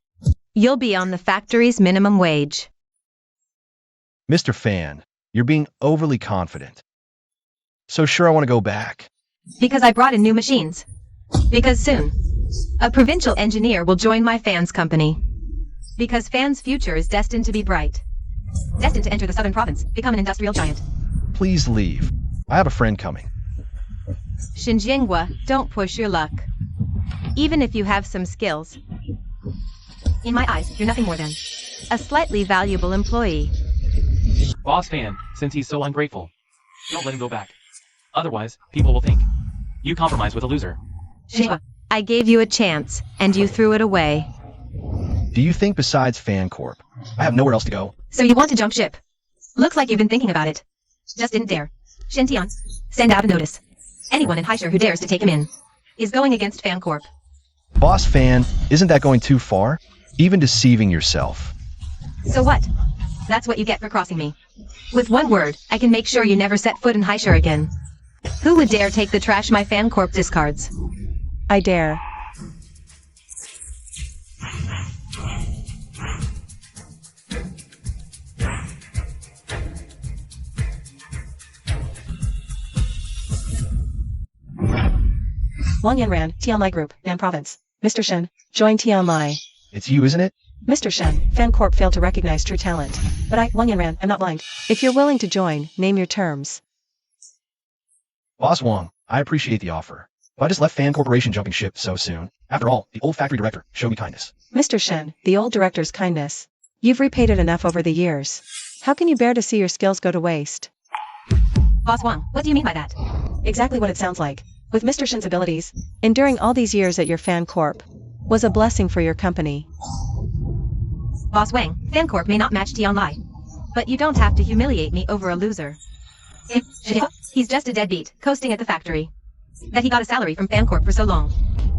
you'll be on the factory's minimum wage. Mr. Fan, you're being overly confident. So sure I want to go back. Because I brought in new machines. Because soon, a provincial engineer will join my Fan's company. Because Fan's future is destined to be bright. Destined to enter the southern province, become an industrial giant. Please leave. I have a friend coming. Xinjiangwa, don't push your luck. Even if you have some skills. In my eyes, you're nothing more than a slightly valuable employee. Boss Fan, since he's so ungrateful, don't let him go back. Otherwise, people will think you compromise with a loser. Xinjiangwa, I gave you a chance, and you threw it away. Do you think besides Fan Corp, I have nowhere else to go? So you want to jump ship? Looks like you've been thinking about it. Just didn't dare. Shen Tian, send out a notice. Anyone in Haishur who dares to take him in is going against Fan Corp. Boss Fan, isn't that going too far? Even deceiving yourself. So what? That's what you get for crossing me. With one word, I can make sure you never set foot in Haishur again. Who would dare take the trash my Fan Corp discards? I dare. Wang Yanran, Tianlai Group, Nan Province. Mr. Shen, join Tianlai. It's you, isn't it? Mr. Shen, Fan Corp failed to recognize true talent. But I, Wang Yanran, am not blind. If you're willing to join, name your terms. Boss Wong, I appreciate the offer. But I just left Fan Corporation jumping ship so soon. After all, the old factory director showed me kindness. Mr. Shen, the old director's kindness. You've repaid it enough over the years. How can you bear to see your skills go to waste? Boss Wang, what do you mean by that? Exactly what it sounds like. With Mr. Shen's abilities, enduring all these years at your Fan Corp was a blessing for your company. Boss Wang, Fan Corp may not match Tianlai. But you don't have to humiliate me over a loser. He's just a deadbeat, coasting at the factory. That he got a salary from Fan Corp for so long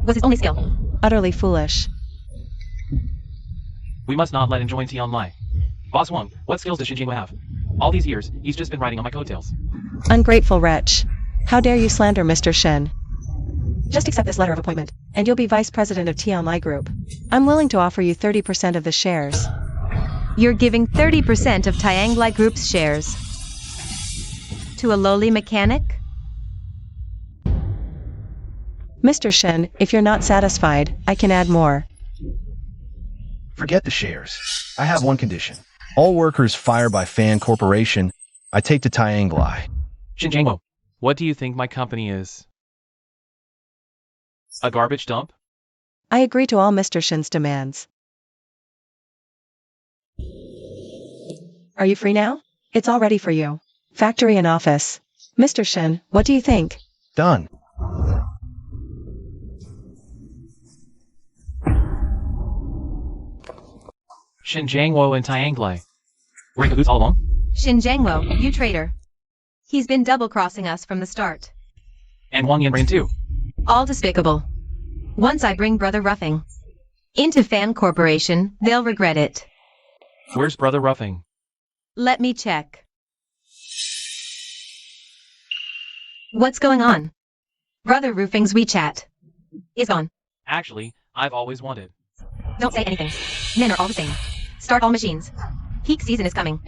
was his only skill. Utterly foolish. We must not let him join Tianlai. Boss Wang, what skills does Xinjiang have? All these years, he's just been riding on my coattails. Ungrateful wretch. How dare you slander Mr. Shen? Just accept this letter of appointment, and you'll be vice president of Tianlai Group. I'm willing to offer you 30% of the shares. You're giving 30% of Tianlai Group's shares to a lowly mechanic? Mr. Shen, if you're not satisfied, I can add more. Forget the shares. I have one condition. All workers fired by Fan Corporation, I take to Tianglai. Xinjiang, what do you think my company is? A garbage dump? I agree to all Mr. Shen's demands. Are you free now? It's all ready for you. Factory and office. Mr. Shen, what do you think? Done. Xinjiang and Tianglai. We're in cahoots all along? Shin Jangwo, you traitor. He's been double-crossing us from the start. And Wang Yanran too. All despicable. Once I bring Brother Ruffing into Fan Corporation, they'll regret it. Where's Brother Ruffing? Let me check. What's going on? Brother Roofing's WeChat is gone. Actually, I've always wanted Don't say anything. Men are all the same. Start all machines. Peak season is coming.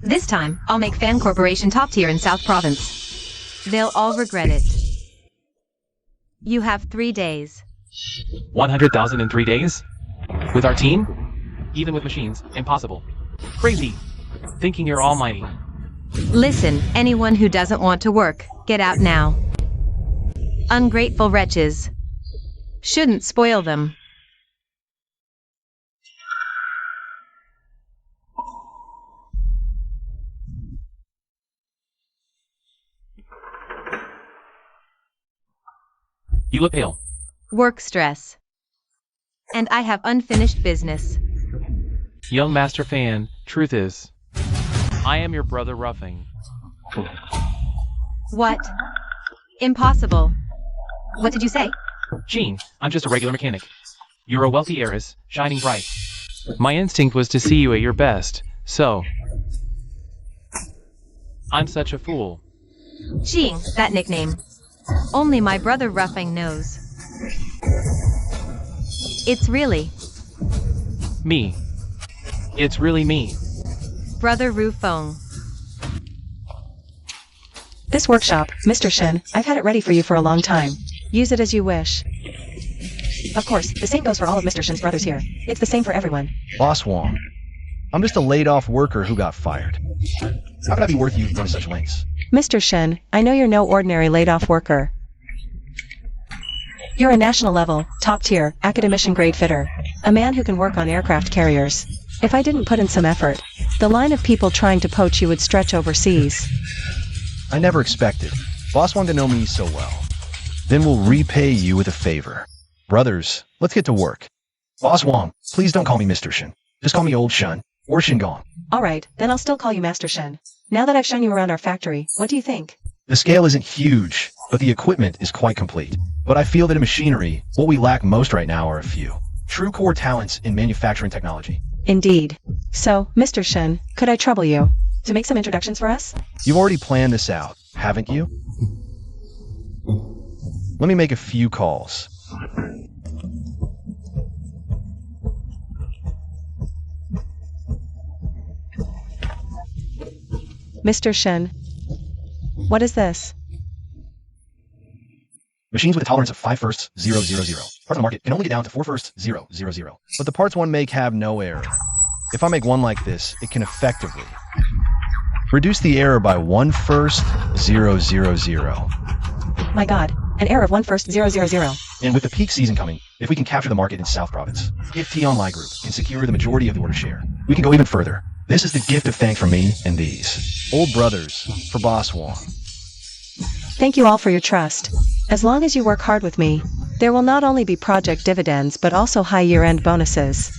This time, I'll make Fan Corporation top tier in South Province. They'll all regret it. You have 3 days. 100,000 in 3 days? With our team? Even with machines, impossible. Crazy. Thinking you're almighty. Listen, anyone who doesn't want to work, get out now. Ungrateful wretches. Shouldn't spoil them. You look pale. Work stress. And I have unfinished business. Young Master Fan, truth is, I am your brother Ruffing. What? Impossible. What did you say? Jean, I'm just a regular mechanic. You're a wealthy heiress, shining bright. My instinct was to see you at your best, so... I'm such a fool. Jean, that nickname. Only my brother Ruffing knows. It's really... Me. It's really me. Brother Rufong. This workshop, Mr. Shen, I've had it ready for you for a long time. Use it as you wish. Of course, the same goes for all of Mr. Shen's brothers here. It's the same for everyone. Boss Wong, I'm just a laid-off worker who got fired. How could I be worth you going to such lengths? Mr. Shen, I know you're no ordinary laid-off worker. You're a national-level, top-tier, academician-grade fitter. A man who can work on aircraft carriers. If I didn't put in some effort, the line of people trying to poach you would stretch overseas. I never expected Boss Wong to know me so well. Then we'll repay you with a favor. Brothers, let's get to work. Boss Wong, please don't call me Mr. Shen. Just call me Old Shun, or Shingong. Alright, then I'll still call you Master Shen. Now that I've shown you around our factory, what do you think? The scale isn't huge, but the equipment is quite complete. But I feel that in machinery, what we lack most right now are a few true core talents in manufacturing technology. Indeed. So, Mr. Shen, could I trouble you to make some introductions for us? You've already planned this out, haven't you? Let me make a few calls. Mr. Shen, what is this? Machines with a tolerance of 5 firsts, 0, 0, 0. Parts on the market can only get down to 4 firsts, 0, 0, 0. But the parts one make have no error. If I make one like this, it can effectively reduce the error by 1 first, 0, 0, 0. My god, an error of 1 first, 0, 0, 0. And with the peak season coming, if we can capture the market in South Province, if T-Online Group can secure the majority of the order share, we can go even further. This is the gift of thanks from me and these old brothers for Boss Wong. Thank you all for your trust. As long as you work hard with me, there will not only be project dividends but also high year-end bonuses.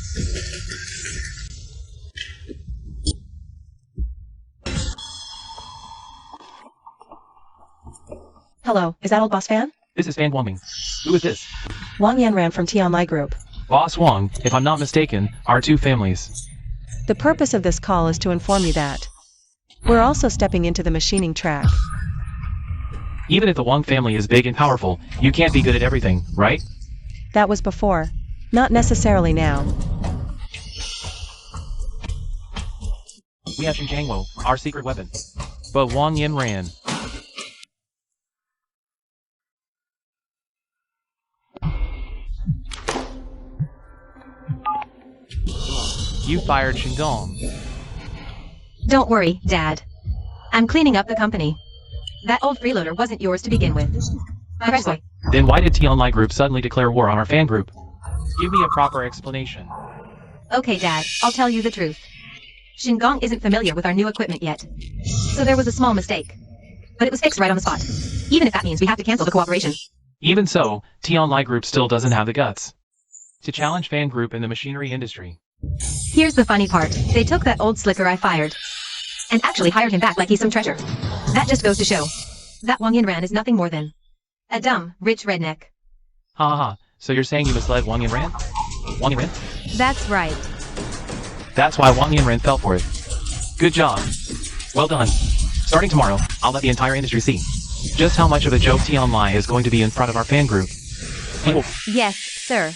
Hello, is that old Boss Fan? This is Fan Wongming. Who is this? Wang Yanran from T-Online Group. Boss Wong, if I'm not mistaken, are two families. The purpose of this call is to inform you that we're also stepping into the machining track. Even if the Wong family is big and powerful, you can't be good at everything, right? That was before. Not necessarily now. We have Xinjiangwo, our secret weapon. But Wang Yin ran. You fired Xingong. Don't worry, Dad. I'm cleaning up the company. That old freeloader wasn't yours to begin with. Congratulations. Then why did T-Online Group suddenly declare war on our fan group? Give me a proper explanation. Okay, Dad, I'll tell you the truth. Xingong isn't familiar with our new equipment yet. So there was a small mistake. But it was fixed right on the spot. Even if that means we have to cancel the cooperation. Even so, T-Online Group still doesn't have the guts to challenge fan group in the machinery industry. Here's the funny part. They took that old slicker I fired and actually hired him back like he's some treasure. That just goes to show that Wang Yanran is nothing more than a dumb, rich redneck. Ha ha ha. So you're saying you misled Wang Yanran? Wang Yanran? That's right. That's why Wang Yanran fell for it. Good job. Well done. Starting tomorrow, I'll let the entire industry see just how much of a joke T-Online is going to be in front of our fan group. People. Yes, sir.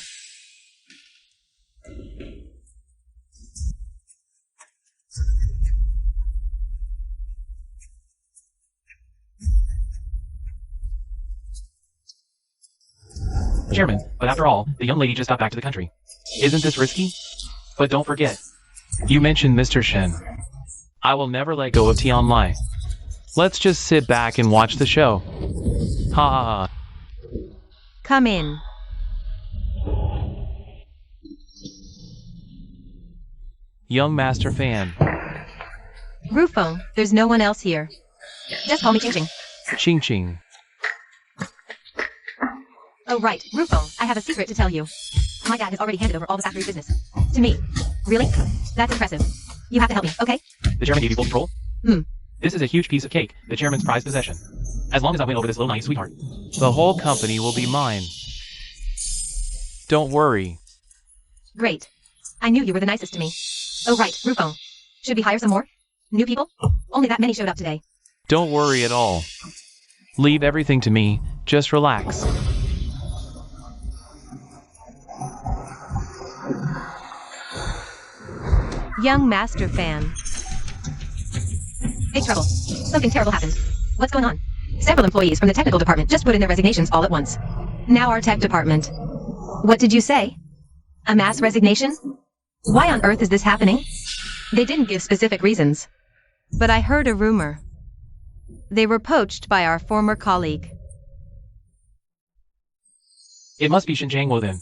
Chairman, but after all, the young lady just got back to the country. Isn't this risky? But don't forget. You mentioned Mr. Shen. I will never let go of Tianlai. Let's just sit back and watch the show. Ha ha ha. Come in. Young master fan. Rufo, there's no one else here. Just call me Ching Ching. Ching ching. Oh right, Rufo, I have a secret to tell you. My dad has already handed over all the factory business. To me. Really? That's impressive. You have to help me, okay? The chairman gave you full control? Hmm. This is a huge piece of cake, the chairman's prized possession. As long as I win over this little naive sweetheart, the whole company will be mine. Don't worry. Great. I knew you were the nicest to me. Oh right, Rufo. Should we hire some more? New people? Only that many showed up today. Don't worry at all. Leave everything to me, just relax. Young master fan. Big trouble. Something terrible happened. What's going on? Several employees from the technical department just put in their resignations all at once. Now our tech department. What did you say? A mass resignation? Why on earth is this happening? They didn't give specific reasons. But I heard a rumor. They were poached by our former colleague. It must be Xinjiang then.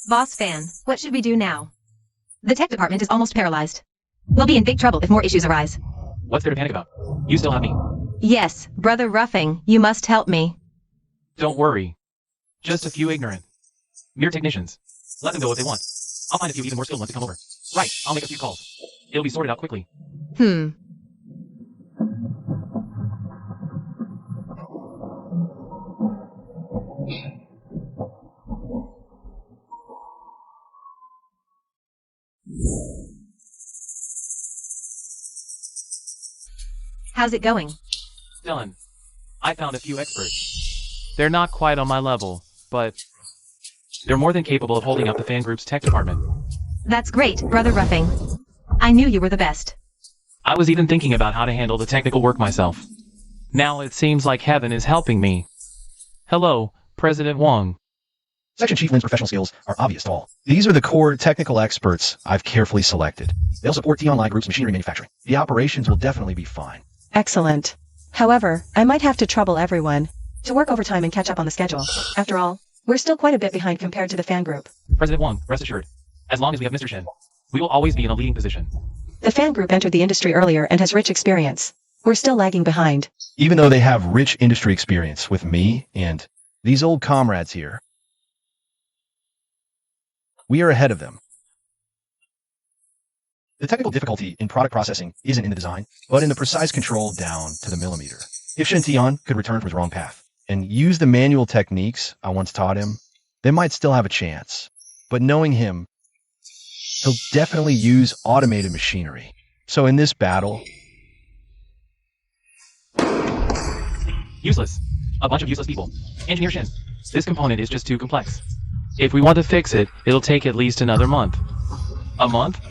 Boss fan, what should we do now? The tech department is almost paralyzed. We'll be in big trouble if more issues arise. What's there to panic about? You still have me. Yes, Brother Ruffing, you must help me. Don't worry. Just a few ignorant. Mere technicians. Let them go if they want. I'll find a few even more skilled ones to come over. Right, I'll make a few calls. It'll be sorted out quickly. How's it going? Done. I found a few experts. They're not quite on my level, but they're more than capable of holding up the fan group's tech department. That's great, Brother Ruffing. I knew you were the best. I was even thinking about how to handle the technical work myself. Now it seems like heaven is helping me. Hello, President Wang. Section Chief Lin's professional skills are obvious to all. These are the core technical experts I've carefully selected. They'll support T-Online Group's machinery manufacturing. The operations will definitely be fine. Excellent. However, I might have to trouble everyone to work overtime and catch up on the schedule. After all, we're still quite a bit behind compared to the fan group. President Wang, rest assured. As long as we have Mr. Shen, we will always be in a leading position. The fan group entered the industry earlier and has rich experience. We're still lagging behind. Even though they have rich industry experience with me and these old comrades here, we are ahead of them. The technical difficulty in product processing isn't in the design, but in the precise control down to the millimeter. If Shen Tian could return from his wrong path and use the manual techniques I once taught him, they might still have a chance. But knowing him, he'll definitely use automated machinery. So in this battle... Useless. A bunch of useless people. Engineer Shen, this component is just too complex. If we want to fix it, it'll take at least another month. A month?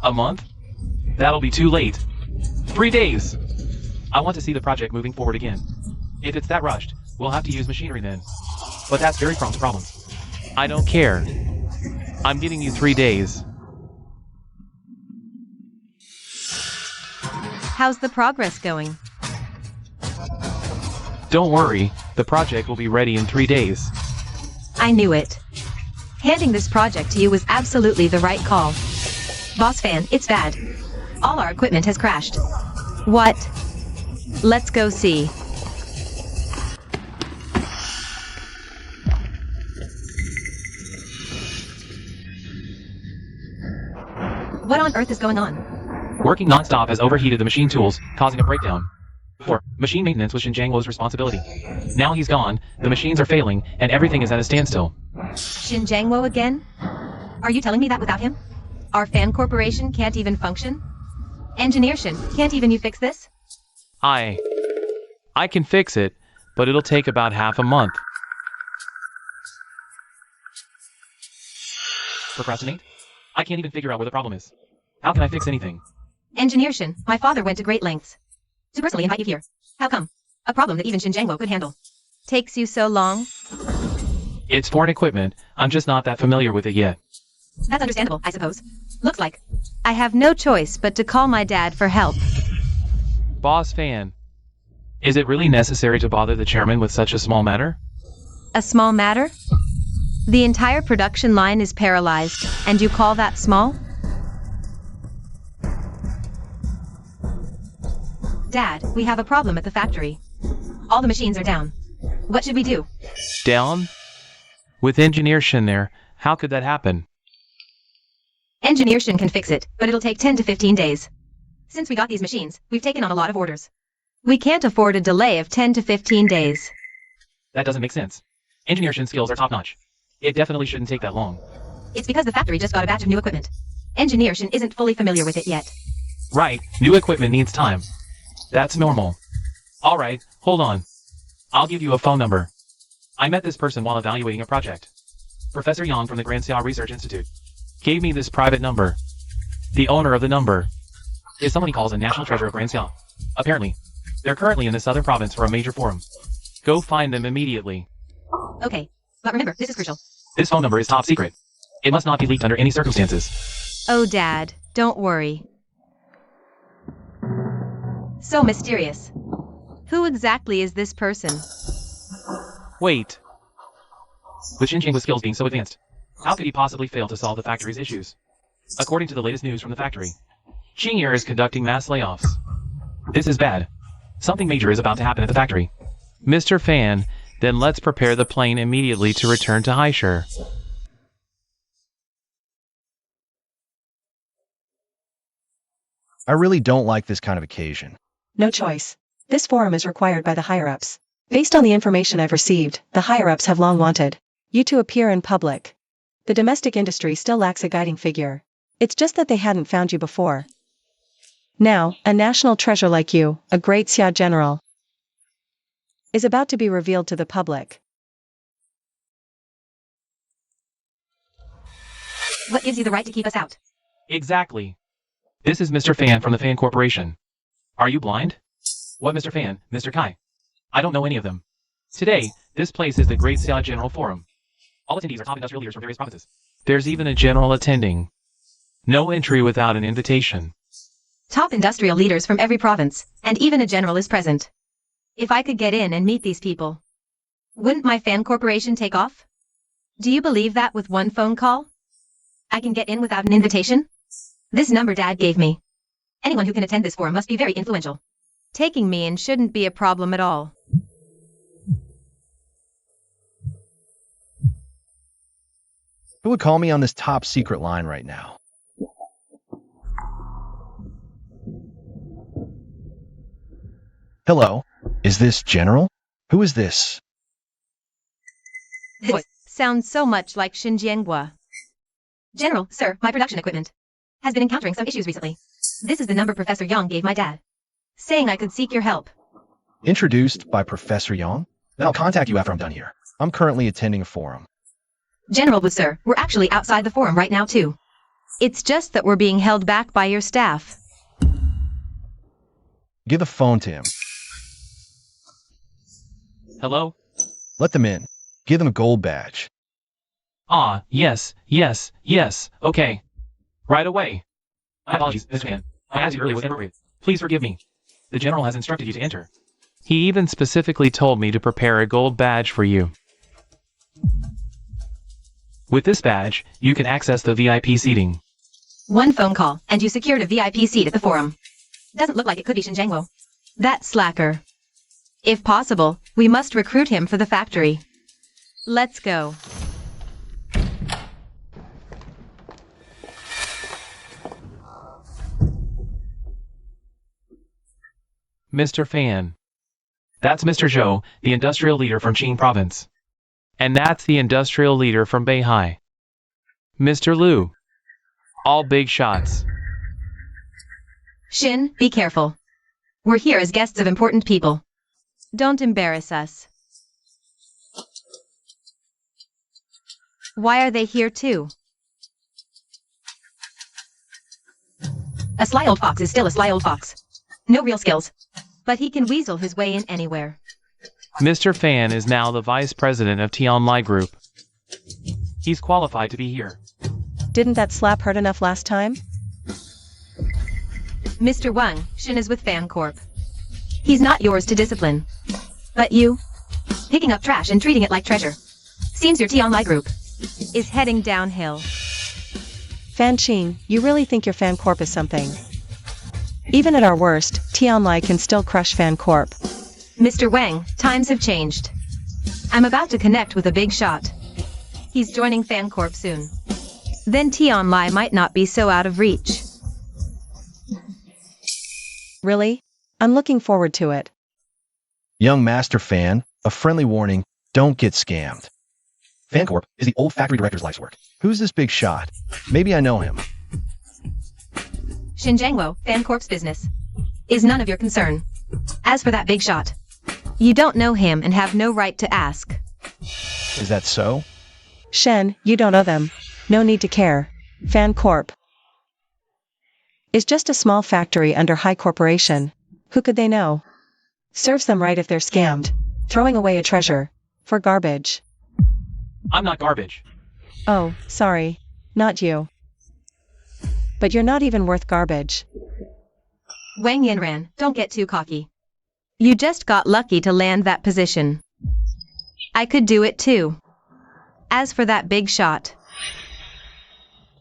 A month? That'll be too late. 3 days! I want to see the project moving forward again. If it's that rushed, we'll have to use machinery then. But that's very prone to problems. I don't care. I'm giving you 3 days. How's the progress going? Don't worry, the project will be ready in 3 days. I knew it. Handing this project to you was absolutely the right call. Boss fan, it's bad. All our equipment has crashed. What? Let's go see. What on earth is going on? Working non-stop has overheated the machine tools, causing a breakdown. Before, machine maintenance was Xinjiang Wo's responsibility. Now he's gone, the machines are failing, and everything is at a standstill. Xinjiang Wo again? Are you telling me that without him? Our fan corporation can't even function? Engineer Shin, can't even you fix this? I can fix it, but it'll take about half a month. Procrastinate? I can't even figure out where the problem is. How can I fix anything? Engineer Shin, my father went to great lengths to personally invite you here. How come? A problem that even Xinjiang Wo could handle. Takes you so long? It's foreign equipment, I'm just not that familiar with it yet. That's understandable, I suppose. Looks like I have no choice but to call my dad for help. Boss Fan, is it really necessary to bother the chairman with such a small matter? A small matter? The entire production line is paralyzed, and you call that small? Dad, we have a problem at the factory. All the machines are down. What should we do? Down? With Engineer Shin there, how could that happen? Engineer Shin can fix it, but it'll take 10 to 15 days. Since we got these machines, we've taken on a lot of orders. We can't afford a delay of 10 to 15 days. That doesn't make sense. Engineer Shin's skills are top-notch. It definitely shouldn't take that long. It's because the factory just got a batch of new equipment. Engineer Shin isn't fully familiar with it yet. Right, new equipment needs time. That's normal. Alright, hold on. I'll give you a phone number. I met this person while evaluating a project. Professor Yang from the Grand Xia Research Institute gave me this private number. The owner of the number is someone he calls a national treasure of Grand Xia. Apparently, they're currently in the southern province for a major forum. Go find them immediately. Okay, but remember, this is crucial. This phone number is top secret. It must not be leaked under any circumstances. Oh, Dad, don't worry. So mysterious. Who exactly is this person? Wait. With Xinjiang with skills being so advanced, how could he possibly fail to solve the factory's issues? According to the latest news from the factory, Xingye is conducting mass layoffs. This is bad. Something major is about to happen at the factory. Mr. Fan, then let's prepare the plane immediately to return to Haishur. I really don't like this kind of occasion. No choice. This forum is required by the higher-ups. Based on the information I've received, the higher-ups have long wanted you to appear in public. The domestic industry still lacks a guiding figure. It's just that they hadn't found you before. Now, a national treasure like you, a great Xia general, is about to be revealed to the public. What gives you the right to keep us out? Exactly. This is Mr. Fan from the Fan Corporation. Are you blind? What Mr. Fan, Mr. Kai? I don't know any of them. Today, this place is the Great Xia General Forum. All attendees are top industrial leaders from various provinces. There's even a general attending. No entry without an invitation. Top industrial leaders from every province, and even a general is present. If I could get in and meet these people, wouldn't my fan corporation take off? Do you believe that with one phone call? I can get in without an invitation? This number Dad gave me. Anyone who can attend this forum must be very influential. Taking me in shouldn't be a problem at all. Who would call me on this top secret line right now? Hello, is this General? Who is this? This sounds so much like Xinjianghua. General, sir, my production equipment has been encountering some issues recently. This is the number Professor Yang gave my dad, saying I could seek your help. Introduced by Professor Yang? Then I'll contact you after I'm done here. I'm currently attending a forum. General Wu, sir, we're actually outside the forum right now too. It's just that we're being held back by your staff. Give the phone to him. Hello? Let them in. Give them a gold badge. Ah, yes, okay. Right away. My apologies, Mr. Fan. I asked you earlier was inappropriate. Please forgive me. The General has instructed you to enter. He even specifically told me to prepare a gold badge for you. With this badge, you can access the VIP seating. One phone call, and you secured a VIP seat at the forum. Doesn't look like it could be Xinjianghua. That slacker. If possible, we must recruit him for the factory. Let's go. Mr. Fan. That's Mr. Zhou, the industrial leader from Qing Province. And that's the industrial leader from Beihai. Mr. Liu. All big shots. Shin, be careful. We're here as guests of important people. Don't embarrass us. Why are they here too? A sly old fox is still a sly old fox. No real skills. But he can weasel his way in anywhere. Mr. Fan is now the vice president of Tianlai Group. He's qualified to be here. Didn't that slap hurt enough last time? Mr. Wang, Shin is with FanCorp. He's not yours to discipline. But you, picking up trash and treating it like treasure. Seems your T-Online group is heading downhill. Fan Qing, you really think your FanCorp is something? Even at our worst, T-Online can still crush FanCorp. Mr. Wang, times have changed. I'm about to connect with a big shot. He's joining FanCorp soon. Then T-Online might not be so out of reach. Really? I'm looking forward to it. Young Master Fan, a friendly warning, don't get scammed. FanCorp is the old factory director's life's work. Who's this big shot? Maybe I know him. Shin Jiangwo, FanCorp's business is none of your concern. As for that big shot, you don't know him and have no right to ask. Is that so? Shen, you don't owe them. No need to care. FanCorp is just a small factory under high corporation. Who could they know? Serves them right if they're scammed. Throwing away a treasure for garbage. I'm not garbage. Oh, sorry. Not you. But you're not even worth garbage. Wang Yanran, don't get too cocky. You just got lucky to land that position. I could do it too. As for that big shot.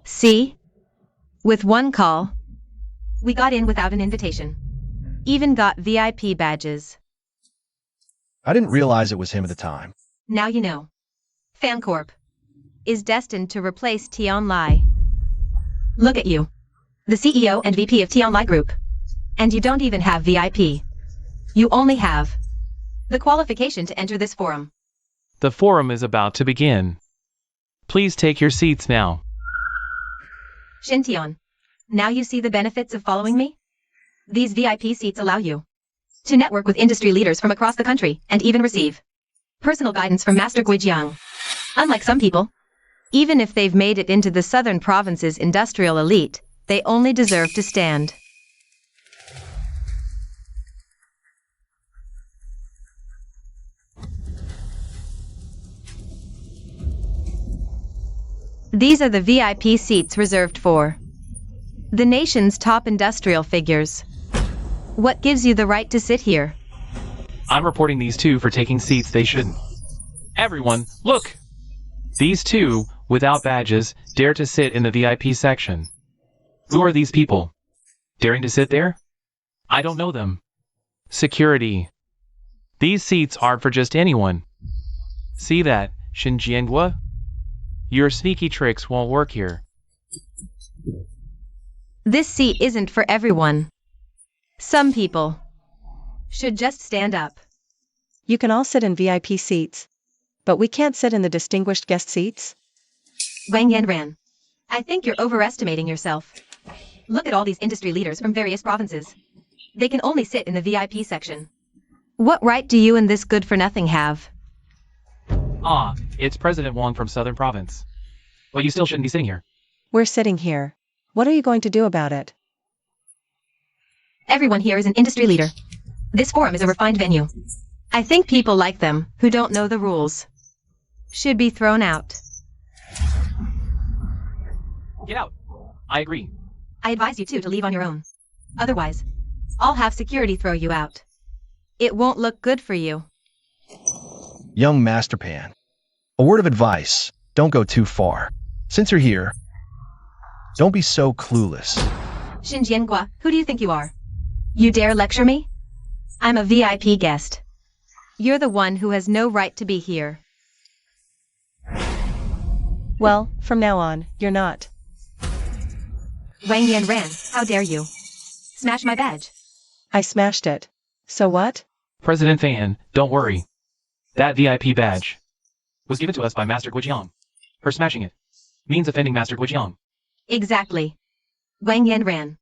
See? With one call, we got in without an invitation. Even got VIP badges. I didn't realize it was him at the time. Now you know. FanCorp is destined to replace T-Online. Look at you. The CEO and VP of T-Online Group. And you don't even have VIP. You only have the qualification to enter this forum. The forum is about to begin. Please take your seats now. Shin Tian, now you see the benefits of following me? These VIP seats allow you to network with industry leaders from across the country and even receive personal guidance from Master Guijiang. Unlike some people, even if they've made it into the southern province's industrial elite, they only deserve to stand. These are the VIP seats reserved for the nation's top industrial figures. What gives you the right to sit here? I'm reporting these two for taking seats they shouldn't. Everyone, look! These two, without badges, dare to sit in the VIP section. Who are these people? Daring to sit there? I don't know them. Security. These seats aren't for just anyone. See that, Xinjiangwa? Your sneaky tricks won't work here. This seat isn't for everyone. Some people should just stand up. You can all sit in VIP seats. But we can't sit in the distinguished guest seats? Wang Yanran, I think you're overestimating yourself. Look at all these industry leaders from various provinces. They can only sit in the VIP section. What right do you and this good-for-nothing have? Ah, it's President Wang from Southern Province. But you still shouldn't be sitting here. We're sitting here. What are you going to do about it? Everyone here is an industry leader. This forum is a refined venue. I think people like them, who don't know the rules, should be thrown out. Get out. I agree. I advise you too to leave on your own. Otherwise, I'll have security throw you out. It won't look good for you. Young Master Pan, a word of advice, don't go too far. Since you're here, don't be so clueless. Shin Jiangua, who do you think you are? You dare lecture me? I'm a VIP guest. You're the one who has no right to be here. Well, from now on, you're not. Wang Yanran, how dare you? Smash my badge. I smashed it. So what? President Fan, don't worry. That VIP badge was given to us by Master Guijiang. Her smashing it means offending Master Guijiang. Exactly. Wang Yanran.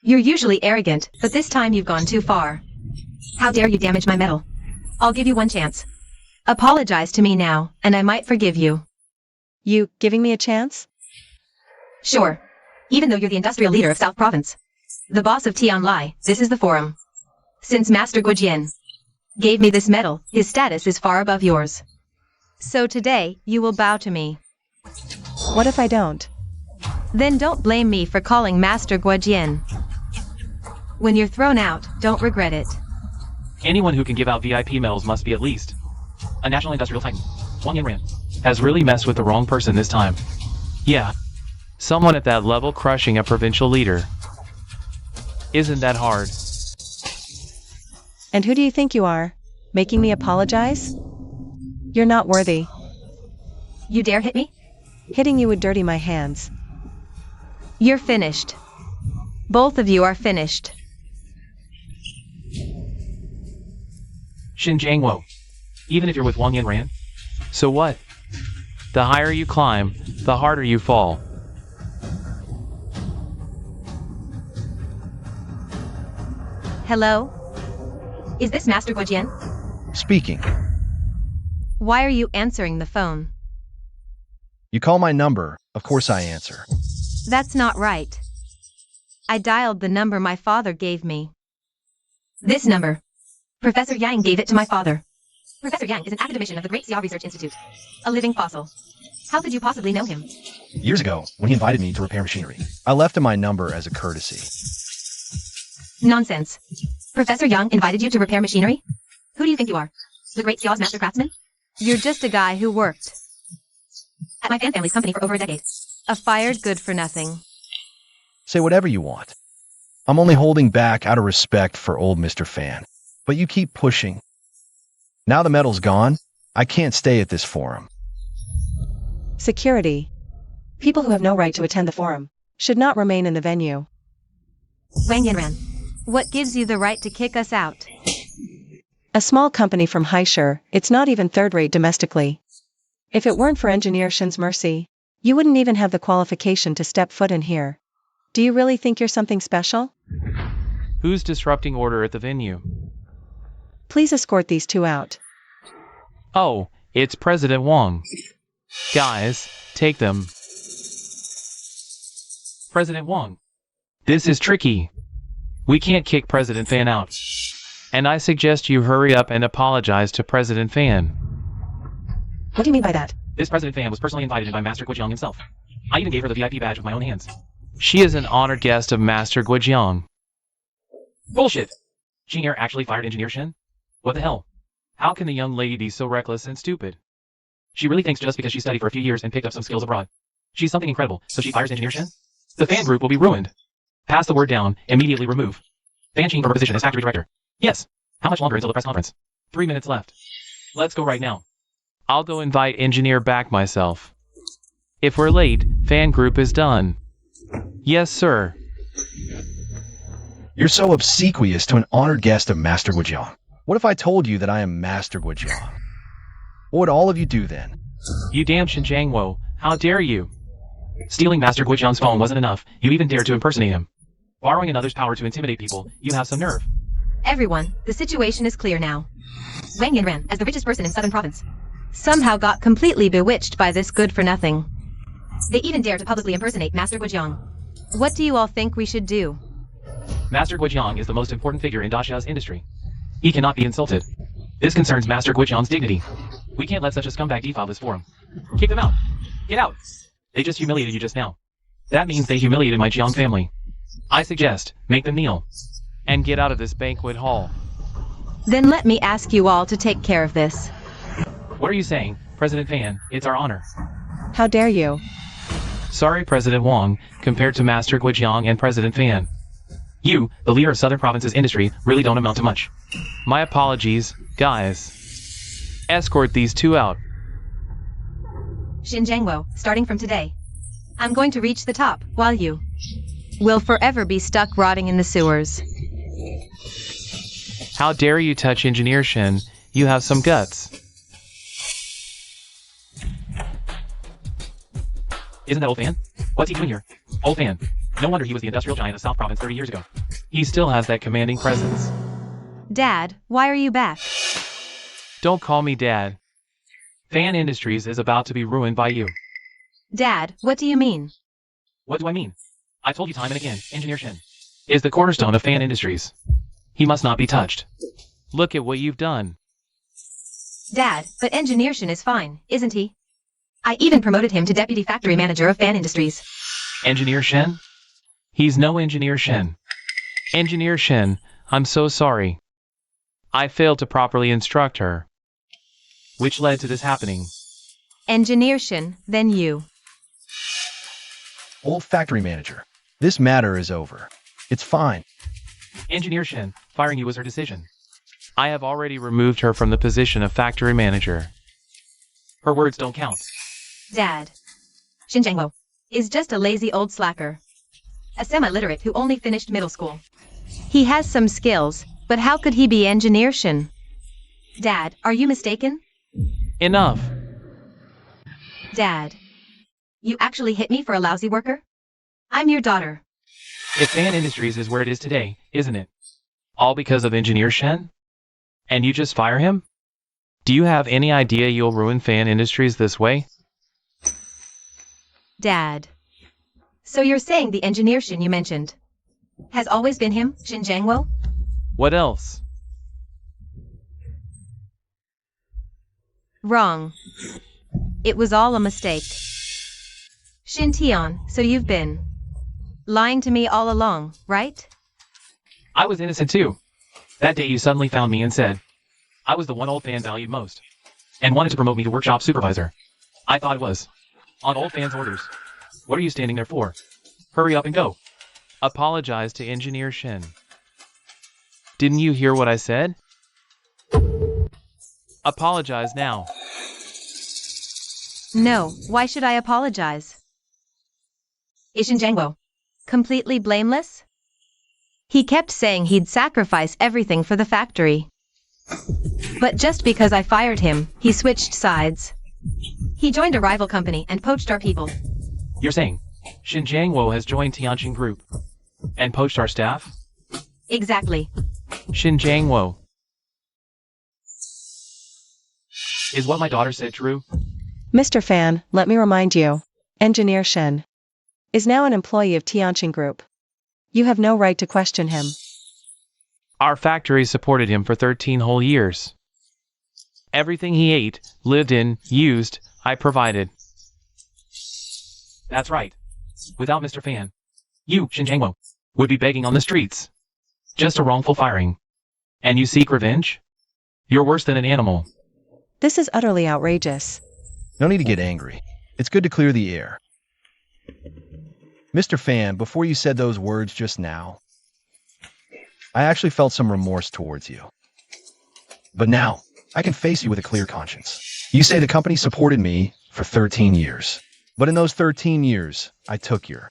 You're usually arrogant, but this time you've gone too far. How dare you damage my medal? I'll give you one chance. Apologize to me now, and I might forgive you. You giving me a chance? Sure. Even though you're the industrial leader of South Province, the boss of Tianlai, this is the forum. Since Master Guijian gave me this medal, his status is far above yours. So today, you will bow to me. What if I don't? Then don't blame me for calling Master Guojian. When you're thrown out, don't regret it. Anyone who can give out VIP medals must be at least a national industrial titan. Wang Yanran has really messed with the wrong person this time. Yeah, someone at that level crushing a provincial leader. Isn't that hard? And who do you think you are? Making me apologize? You're not worthy. You dare hit me? Hitting you would dirty my hands. You're finished. Both of you are finished. Xin Jiangwo. Even if you're with Wang Yanran, so what? The higher you climb, the harder you fall. Hello? Is this Master Guojian? Speaking. Why are you answering the phone? You call my number, of course I answer. That's not right. I dialed the number my father gave me. This number. Professor Yang gave it to my father. Professor Yang is an academician of the Great Xia Research Institute. A living fossil. How could you possibly know him? Years ago, when he invited me to repair machinery, I left him my number as a courtesy. Nonsense. Professor Yang invited you to repair machinery? Who do you think you are? The Great Xia's master craftsman? You're just a guy who worked at my fan family's company for over a decade. A fired good for nothing. Say whatever you want. I'm only holding back out of respect for old Mr. Fan. But you keep pushing. Now the medal's gone, I can't stay at this forum. Security. People who have no right to attend the forum should not remain in the venue. Wang Yanran, what gives you the right to kick us out? A small company from Haishur, it's not even third-rate domestically. If it weren't for Engineer Shin's mercy, you wouldn't even have the qualification to step foot in here. Do you really think you're something special? Who's disrupting order at the venue? Please escort these two out. Oh, it's President Wang. Guys, take them. President Wang. This is tricky. We can't kick President Fan out. And I suggest you hurry up and apologize to President Fan. What do you mean by that? This President Fan was personally invited by Master Guojiang himself. I even gave her the VIP badge with my own hands. She is an honored guest of Master Guojiang. Bullshit! Junior actually fired Engineer Shin? What the hell? How can the young lady be so reckless and stupid? She really thinks just because she studied for a few years and picked up some skills abroad, she's something incredible, so she fires Engineer Shin? The fan group will be ruined. Pass the word down, immediately remove. Fan Qing from her position as factory director. Yes. How much longer until the press conference? 3 minutes left. Let's go right now. I'll go invite Engineer back myself. If we're late, fan group is done. Yes, sir. You're so obsequious to an honored guest of Master Guojiang. What if I told you that I am Master Guojiang? What would all of you do then? You damn Xin Jiangwo, how dare you? Stealing Master Guojiang's phone wasn't enough, you even dared to impersonate him. Borrowing another's power to intimidate people, you have some nerve. Everyone, the situation is clear now. Wang Yanran, as the richest person in Southern Province, somehow got completely bewitched by this good-for-nothing. They even dare to publicly impersonate Master Guojiang. What do you all think we should do? Master Guojiang is the most important figure in Daxia's industry. He cannot be insulted. This concerns Master Guojiang's dignity. We can't let such a scumbag defile this forum. Kick them out. Get out. They just humiliated you just now. That means they humiliated my Jiang family. I suggest, make them kneel. And get out of this banquet hall. Then let me ask you all to take care of this. What are you saying, President Fan? It's our honor. How dare you? Sorry, President Wang, compared to Master Guojiang and President Fan. You, the leader of Southern Province's industry, really don't amount to much. My apologies, guys. Escort these two out. Xin Jiangwo, starting from today, I'm going to reach the top, while you will forever be stuck rotting in the sewers. How dare you touch Engineer Shin? You have some guts. Isn't that Old Fan? What's he doing here? Old Fan. No wonder he was the industrial giant of South Province 30 years ago. He still has that commanding presence. Dad, why are you back? Don't call me Dad. Fan Industries is about to be ruined by you. Dad, what do you mean? What do I mean? I told you time and again, Engineer Shin is the cornerstone of Fan Industries. He must not be touched. Look at what you've done. Dad, but Engineer Shin is fine, isn't he? I even promoted him to Deputy Factory Manager of Fan Industries. Engineer Shen? He's no Engineer Shen. Engineer Shen, I'm so sorry. I failed to properly instruct her, which led to this happening. Engineer Shin, then you. Old factory manager, this matter is over. It's fine. Engineer Shen, firing you was her decision. I have already removed her from the position of factory manager. Her words don't count. Dad. Shin Jangwo is just a lazy old slacker. A semi-literate who only finished middle school. He has some skills, but how could he be Engineer Shin? Dad, are you mistaken? Enough. Dad. You actually hit me for a lousy worker? I'm your daughter. If Fan Industries is where it is today, isn't it? All because of Engineer Shen? And you just fire him? Do you have any idea you'll ruin Fan Industries this way? Dad. So you're saying the Engineer Shin you mentioned has always been him, Shin Jangwo? What else? Wrong. It was all a mistake. Shin Tion, so you've been lying to me all along, right? I was innocent too. That day you suddenly found me and said I was the one Old Fan valued most, and wanted to promote me to workshop supervisor. I thought it was on Old Fan's orders. What are you standing there for? Hurry up and go. Apologize to Engineer Shin. Didn't you hear what I said? Apologize now. No, why should I apologize? Is Shin Jangwo completely blameless? He kept saying he'd sacrifice everything for the factory. But just because I fired him, he switched sides. He joined a rival company and poached our people. You're saying Shin Jangwo has joined Tianjin Group and poached our staff? Exactly. Shin Jangwo. Is what my daughter said true? Mr. Fan, let me remind you, Engineer Shin is now an employee of Tianjin Group. You have no right to question him. Our factory supported him for 13 whole years. Everything he ate, lived in, used, I provided. That's right. Without Mr. Fan, you, Shin Jangwo, would be begging on the streets. Just a wrongful firing. And you seek revenge? You're worse than an animal. This is utterly outrageous. No need to get angry. It's good to clear the air. Mr. Fan, before you said those words just now, I actually felt some remorse towards you. But now, I can face you with a clear conscience. You say the company supported me for 13 years. But in those 13 years, I took your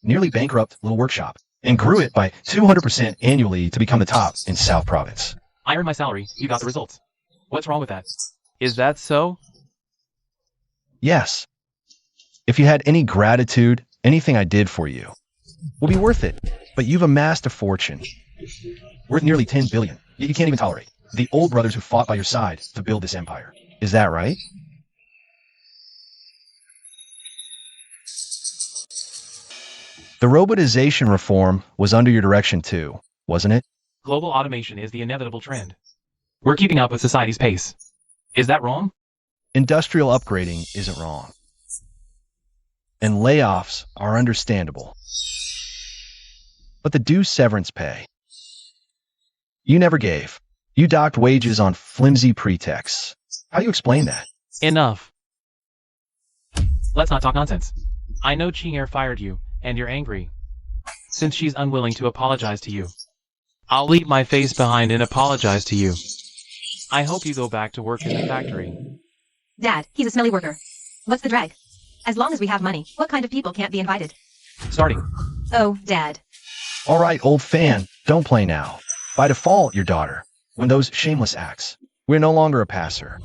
nearly bankrupt little workshop and grew it by 200% annually to become the top in South Province. I earned my salary, you got the results. What's wrong with that? Is that so? Yes. If you had any gratitude, anything I did for you will be worth it. But you've amassed a fortune worth nearly 10 billion. Yet you can't even tolerate the old brothers who fought by your side to build this empire. Is that right? The robotization reform was under your direction too, wasn't it? Global automation is the inevitable trend. We're keeping up with society's pace. Is that wrong? Industrial upgrading isn't wrong. And layoffs are understandable. But the due severance pay, you never gave. You docked wages on flimsy pretexts. How do you explain that? Enough. Let's not talk nonsense. I know Ching-Er fired you, and you're angry. Since she's unwilling to apologize to you, I'll leave my face behind and apologize to you. I hope you go back to work in the factory. Dad, he's a smelly worker. What's the drag? As long as we have money, what kind of people can't be invited? Starting. Oh, Dad. All right, old fan, don't play now. By default, your daughter. When those shameless acts. We're no longer a passer.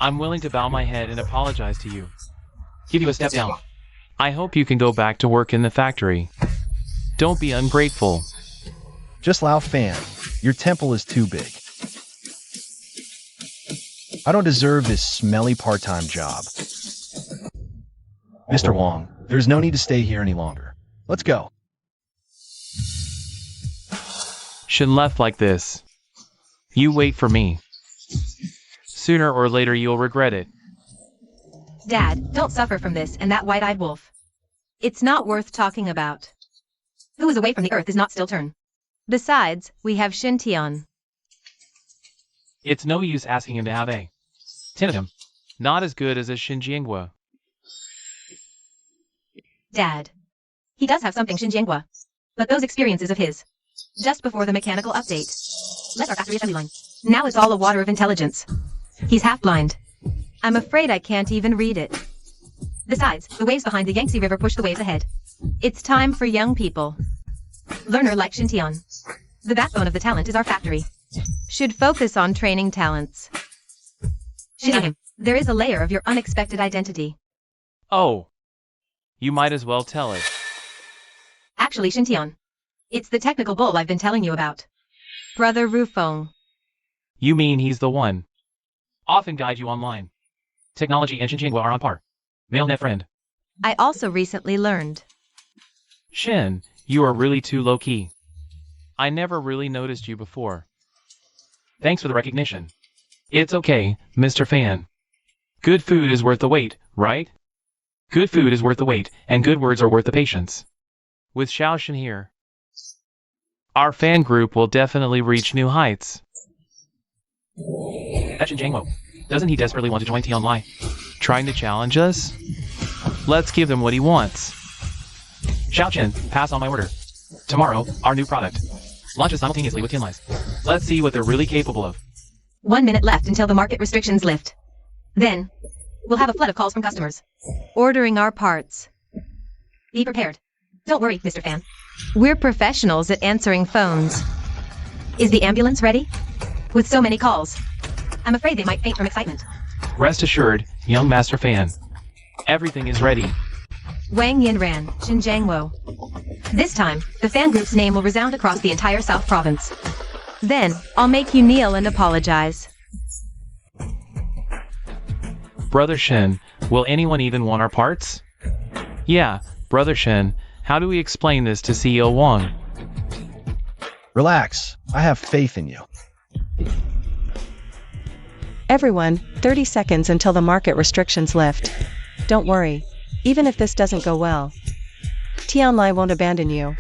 I'm willing to bow my head and apologize to you. Give you a step down. I hope you can go back to work in the factory. Don't be ungrateful. Just Lao Fan, your temple is too big. I don't deserve this smelly part-time job. Mr. Wong, there's no need to stay here any longer. Let's go. Shin left like this. You wait for me. Sooner or later you'll regret it. Dad, don't suffer from this and that white-eyed wolf. It's not worth talking about. Who is away from the earth is not still turn. Besides, we have Shin Tian. It's no use asking him to have a tentatum. Not as good as a Shin Jianghua. Dad. He does have something Shin Jianghua. But those experiences of his. Just before the mechanical update. Left our factory assembly line. Now it's all a water of intelligence. He's half blind. I'm afraid I can't even read it. Besides, the waves behind the Yangtze River push the waves ahead. It's time for young people. Learner like Shin Tian. The backbone of the talent is our factory. Should focus on training talents. Shin, there is a layer of your unexpected identity. Oh. You might as well tell it. Actually, Shin Tian. It's the technical bull I've been telling you about. Brother Rufeng. You mean he's the one. Often guide you online. Technology and Shin Jianghua are on par. Male net friend. I also recently learned. Shin, you are really too low-key. I never really noticed you before. Thanks for the recognition. It's okay, Mr. Fan. Good food is worth the wait, right? Good food is worth the wait, and good words are worth the patience. With Xiaoshan here, our fan group will definitely reach new heights. That Shin Jianghua, doesn't he desperately want to join Tianlai? Trying to challenge us? Let's give him what he wants. Xiaochen, pass on my order. Tomorrow, our new product launches simultaneously with Tianlai's. Let's see what they're really capable of. 1 minute left until the market restrictions lift. Then, we'll have a flood of calls from customers. Ordering our parts. Be prepared. Don't worry, Mr. Fan. We're professionals at answering phones. Is the ambulance ready? With so many calls, I'm afraid they might faint from excitement. Rest assured, young Master Fan. Everything is ready. Wang Yinran, Xinjiangwo. This time, the fan group's name will resound across the entire South Province. Then, I'll make you kneel and apologize. Brother Shin, will anyone even want our parts? Yeah, Brother Shin, how do we explain this to CEO Wang? Relax. I have faith in you. Everyone, 30 seconds until the market restrictions lift. Don't worry. Even if this doesn't go well, Tianlai won't abandon you.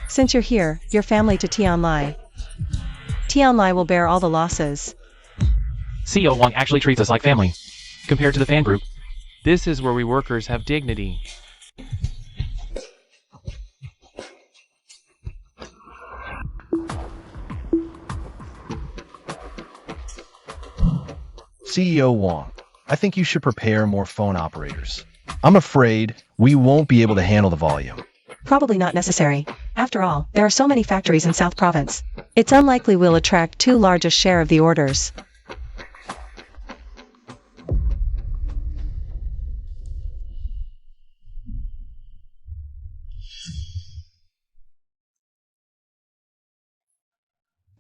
Since you're here, you're family to Tianlai. Tianlai will bear all the losses. CEO Wang actually treats us like family. Compared to the fan group, this is where we workers have dignity. CEO Wang, I think you should prepare more phone operators. I'm afraid we won't be able to handle the volume. Probably not necessary. After all, there are so many factories in South Province. It's unlikely we'll attract too large a share of the orders.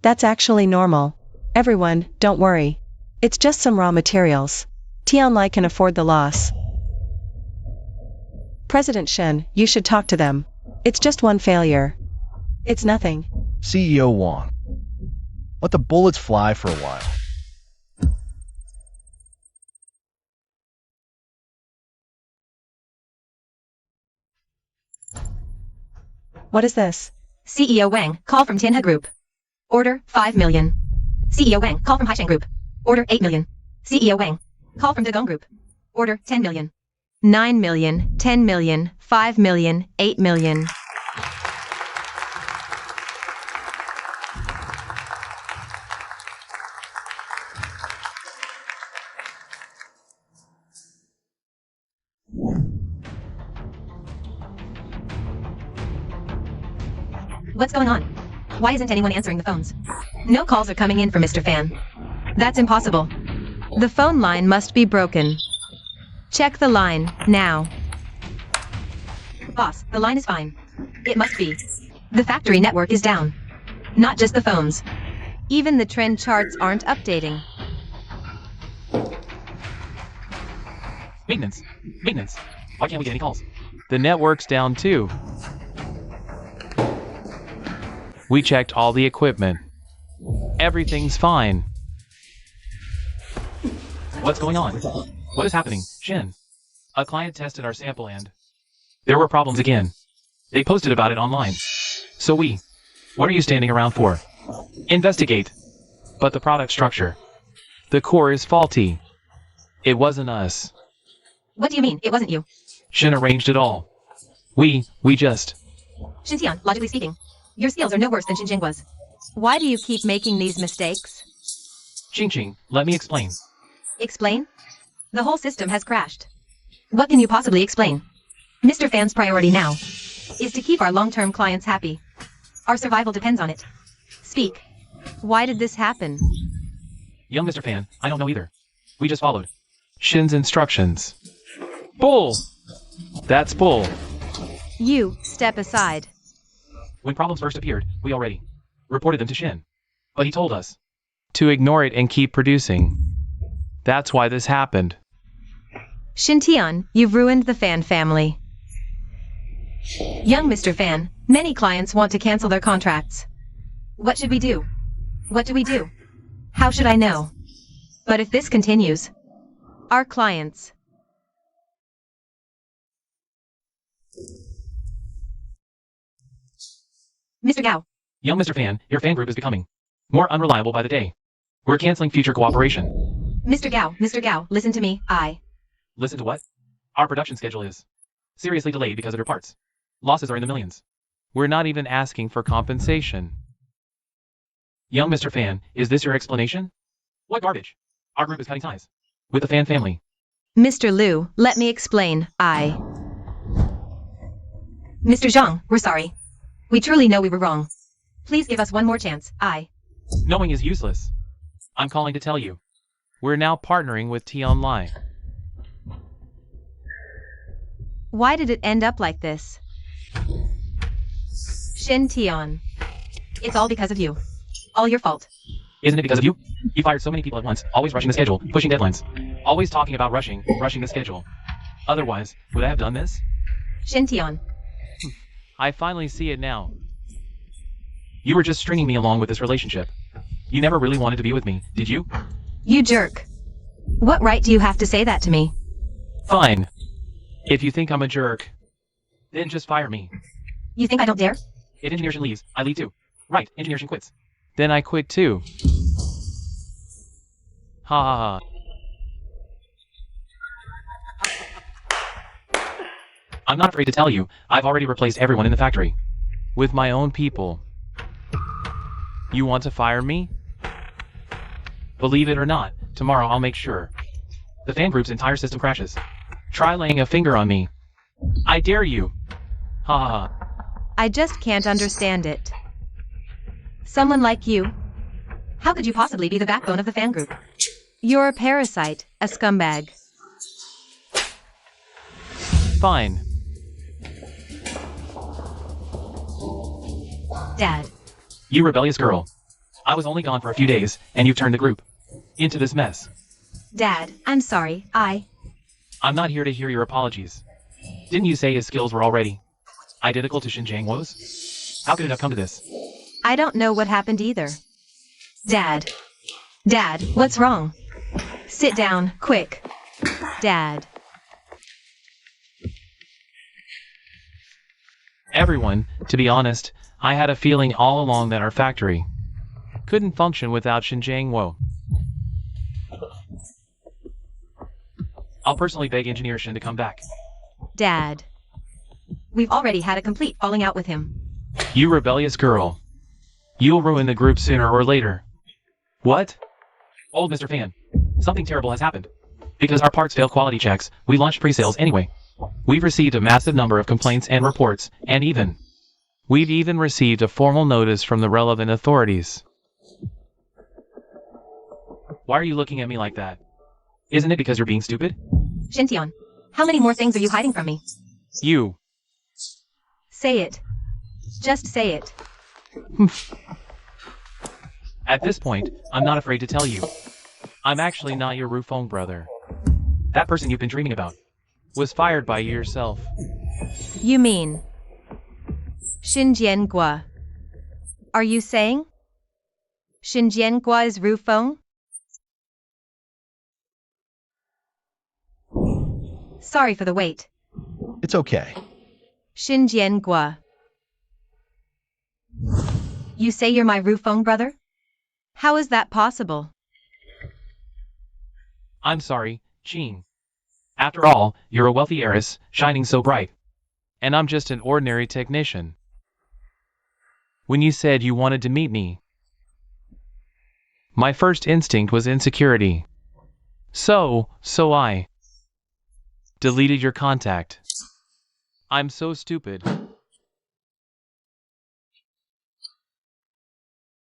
That's actually normal. Everyone, don't worry. It's just some raw materials. Tianlai can afford the loss. President Shen, you should talk to them. It's just one failure. It's nothing. CEO Wang, let the bullets fly for a while. What is this? CEO Wang, call from Tianhe Group. Order 5 million. CEO Wang, call from Haisheng Group. Order 8 million. CEO Wang, call from Degong Group. Order 10 million. 9 million, 10 million, 5 million, 8 million. What's going on? Why isn't anyone answering the phones? No calls are coming in for Mr. Fan. That's impossible. The phone line must be broken. Check the line, now. Boss, the line is fine. It must be. The factory network is down. Not just the phones. Even the trend charts aren't updating. Maintenance. Maintenance. Why can't we get any calls? The network's down too. We checked all the equipment. Everything's fine. What's going on? What is happening, Shin? A client tested our sample and there were problems again. They posted about it online. So what are you standing around for? Investigate. But the product structure, the core is faulty. It wasn't us. What do you mean, it wasn't you? Shin arranged it all. We just... Xintian, logically speaking, your skills are no worse than Xinjiang was. Why do you keep making these mistakes? Ching, let me explain. Explain? The whole system has crashed. What can you possibly explain? Mr. Fan's priority now is to keep our long-term clients happy. Our survival depends on it. Speak. Why did this happen? Young Mr. Fan, I don't know either. We just followed Shin's instructions. Bull! That's bull. You, step aside. When problems first appeared, we already reported them to Shin. But he told us to ignore it and keep producing. That's why this happened. Xintian, you've ruined the Fan family. Young Mr. Fan, many clients want to cancel their contracts. What should we do? What do we do? How should I know? But if this continues, our clients... Mr. Gao. Young Mr. Fan, your fan group is becoming more unreliable by the day. We're canceling future cooperation. Mr. Gao, listen to me. Listen to what? Our production schedule is seriously delayed because of your parts. Losses are in the millions. We're not even asking for compensation. Young Mr. Fan, is this your explanation? What garbage? Our group is cutting ties with the Fan family. Mr. Liu, let me explain. Mr. Zhang, we're sorry. We truly know we were wrong. Please give us one more chance. Knowing is useless. I'm calling to tell you. We're now partnering with T-Online. Why did it end up like this? Shin Tian. It's all because of you. All your fault. Isn't it because of you? You fired so many people at once, always rushing the schedule, pushing deadlines. Always talking about rushing the schedule. Otherwise, would I have done this? Shin Tian. I finally see it now. You were just stringing me along with this relationship. You never really wanted to be with me, did you? You jerk. What right do you have to say that to me? Fine. If you think I'm a jerk, then just fire me. You think I don't dare? If Engineer Shin leaves, I leave too. Right, Engineer Shin quits. Then I quit too. Ha ha ha. I'm not afraid to tell you, I've already replaced everyone in the factory. With my own people. You want to fire me? Believe it or not, tomorrow I'll make sure the fan group's entire system crashes. Try laying a finger on me. I dare you. Ha ha ha. I just can't understand it. Someone like you? How could you possibly be the backbone of the fan group? You're a parasite, a scumbag. Fine. Dad. You rebellious girl. I was only gone for a few days, and you've turned the group into this mess. Dad, I'm sorry, I'm not here to hear your apologies. Didn't you say his skills were already identical to Xinjiang Wo's? How could it have come to this? I don't know what happened either. Dad, what's wrong? Sit down, quick. Dad. Everyone, to be honest, I had a feeling all along that our factory couldn't function without Xinjiang Wo. I'll personally beg Engineer Shin to come back. Dad. We've already had a complete falling out with him. You rebellious girl. You'll ruin the group sooner or later. What? Old Mr. Fan, something terrible has happened. Because our parts failed quality checks, we launched pre-sales anyway. We've received a massive number of complaints and reports, and we've even received a formal notice from the relevant authorities. Why are you looking at me like that? Isn't it because you're being stupid? Xintian, how many more things are you hiding from me? You. Say it. Just say it. At this point, I'm not afraid to tell you. I'm actually not your Rufeng brother. That person you've been dreaming about was fired by you yourself. You mean Xinjian Gua? Are you saying Xinjiangua is Rufeng? Sorry for the wait. It's okay. Xinjiangua. You say you're my Rufeng brother? How is that possible? I'm sorry, Jean. After all, you're a wealthy heiress, shining so bright. And I'm just an ordinary technician. When you said you wanted to meet me, my first instinct was insecurity. So I deleted your contact. I'm so stupid.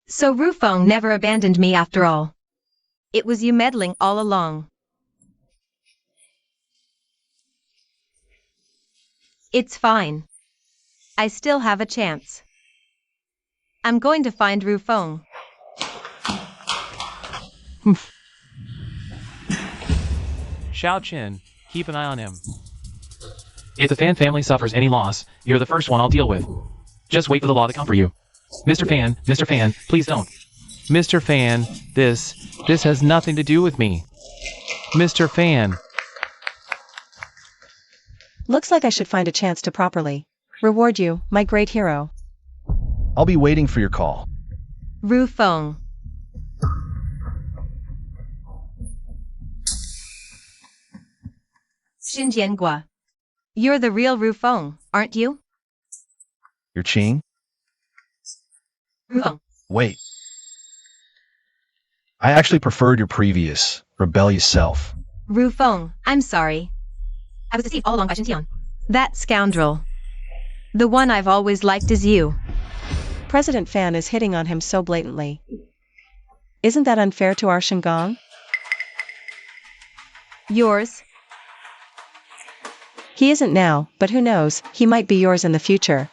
So Rufeng never abandoned me after all. It was you meddling all along. It's fine. I still have a chance. I'm going to find Rufeng. Xiao Qin, keep an eye on him. If the Fan family suffers any loss, you're the first one I'll deal with. Just wait for the law to come for you. Mr. Fan, please don't. Mr. Fan, this has nothing to do with me. Mr. Fan. Looks like I should find a chance to properly reward you, my great hero. I'll be waiting for your call. Rufeng. Xinjiangua. You're the real Rufeng, aren't you? You're Qing? Rufeng. Wait. I actually preferred your previous, rebellious self. Rufeng, I'm sorry. I was deceived all along by Xinjiang. That scoundrel. The one I've always liked is you. President Fan is hitting on him so blatantly. Isn't that unfair to our Shingang? Yours. He isn't now, but who knows, he might be yours in the future.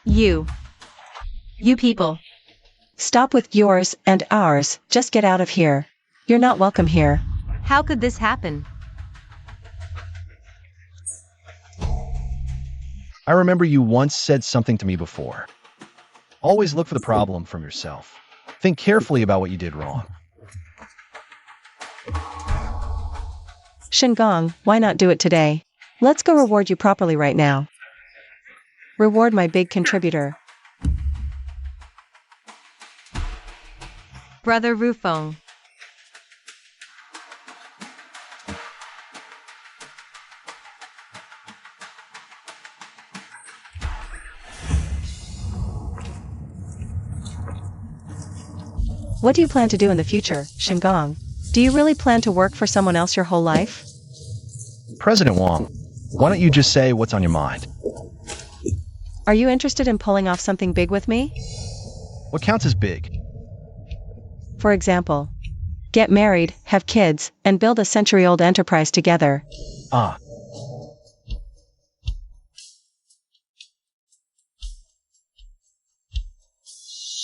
You. You people. Stop with yours and ours, just get out of here. You're not welcome here. How could this happen? I remember you once said something to me before. Always look for the problem from yourself. Think carefully about what you did wrong. Shingang, why not do it today? Let's go reward you properly right now. Reward my big contributor. Brother Rufeng. What do you plan to do in the future, Shingang? Do you really plan to work for someone else your whole life? President Wang, why don't you just say what's on your mind? Are you interested in pulling off something big with me? What counts as big? For example, get married, have kids, and build a century-old enterprise together. Ah,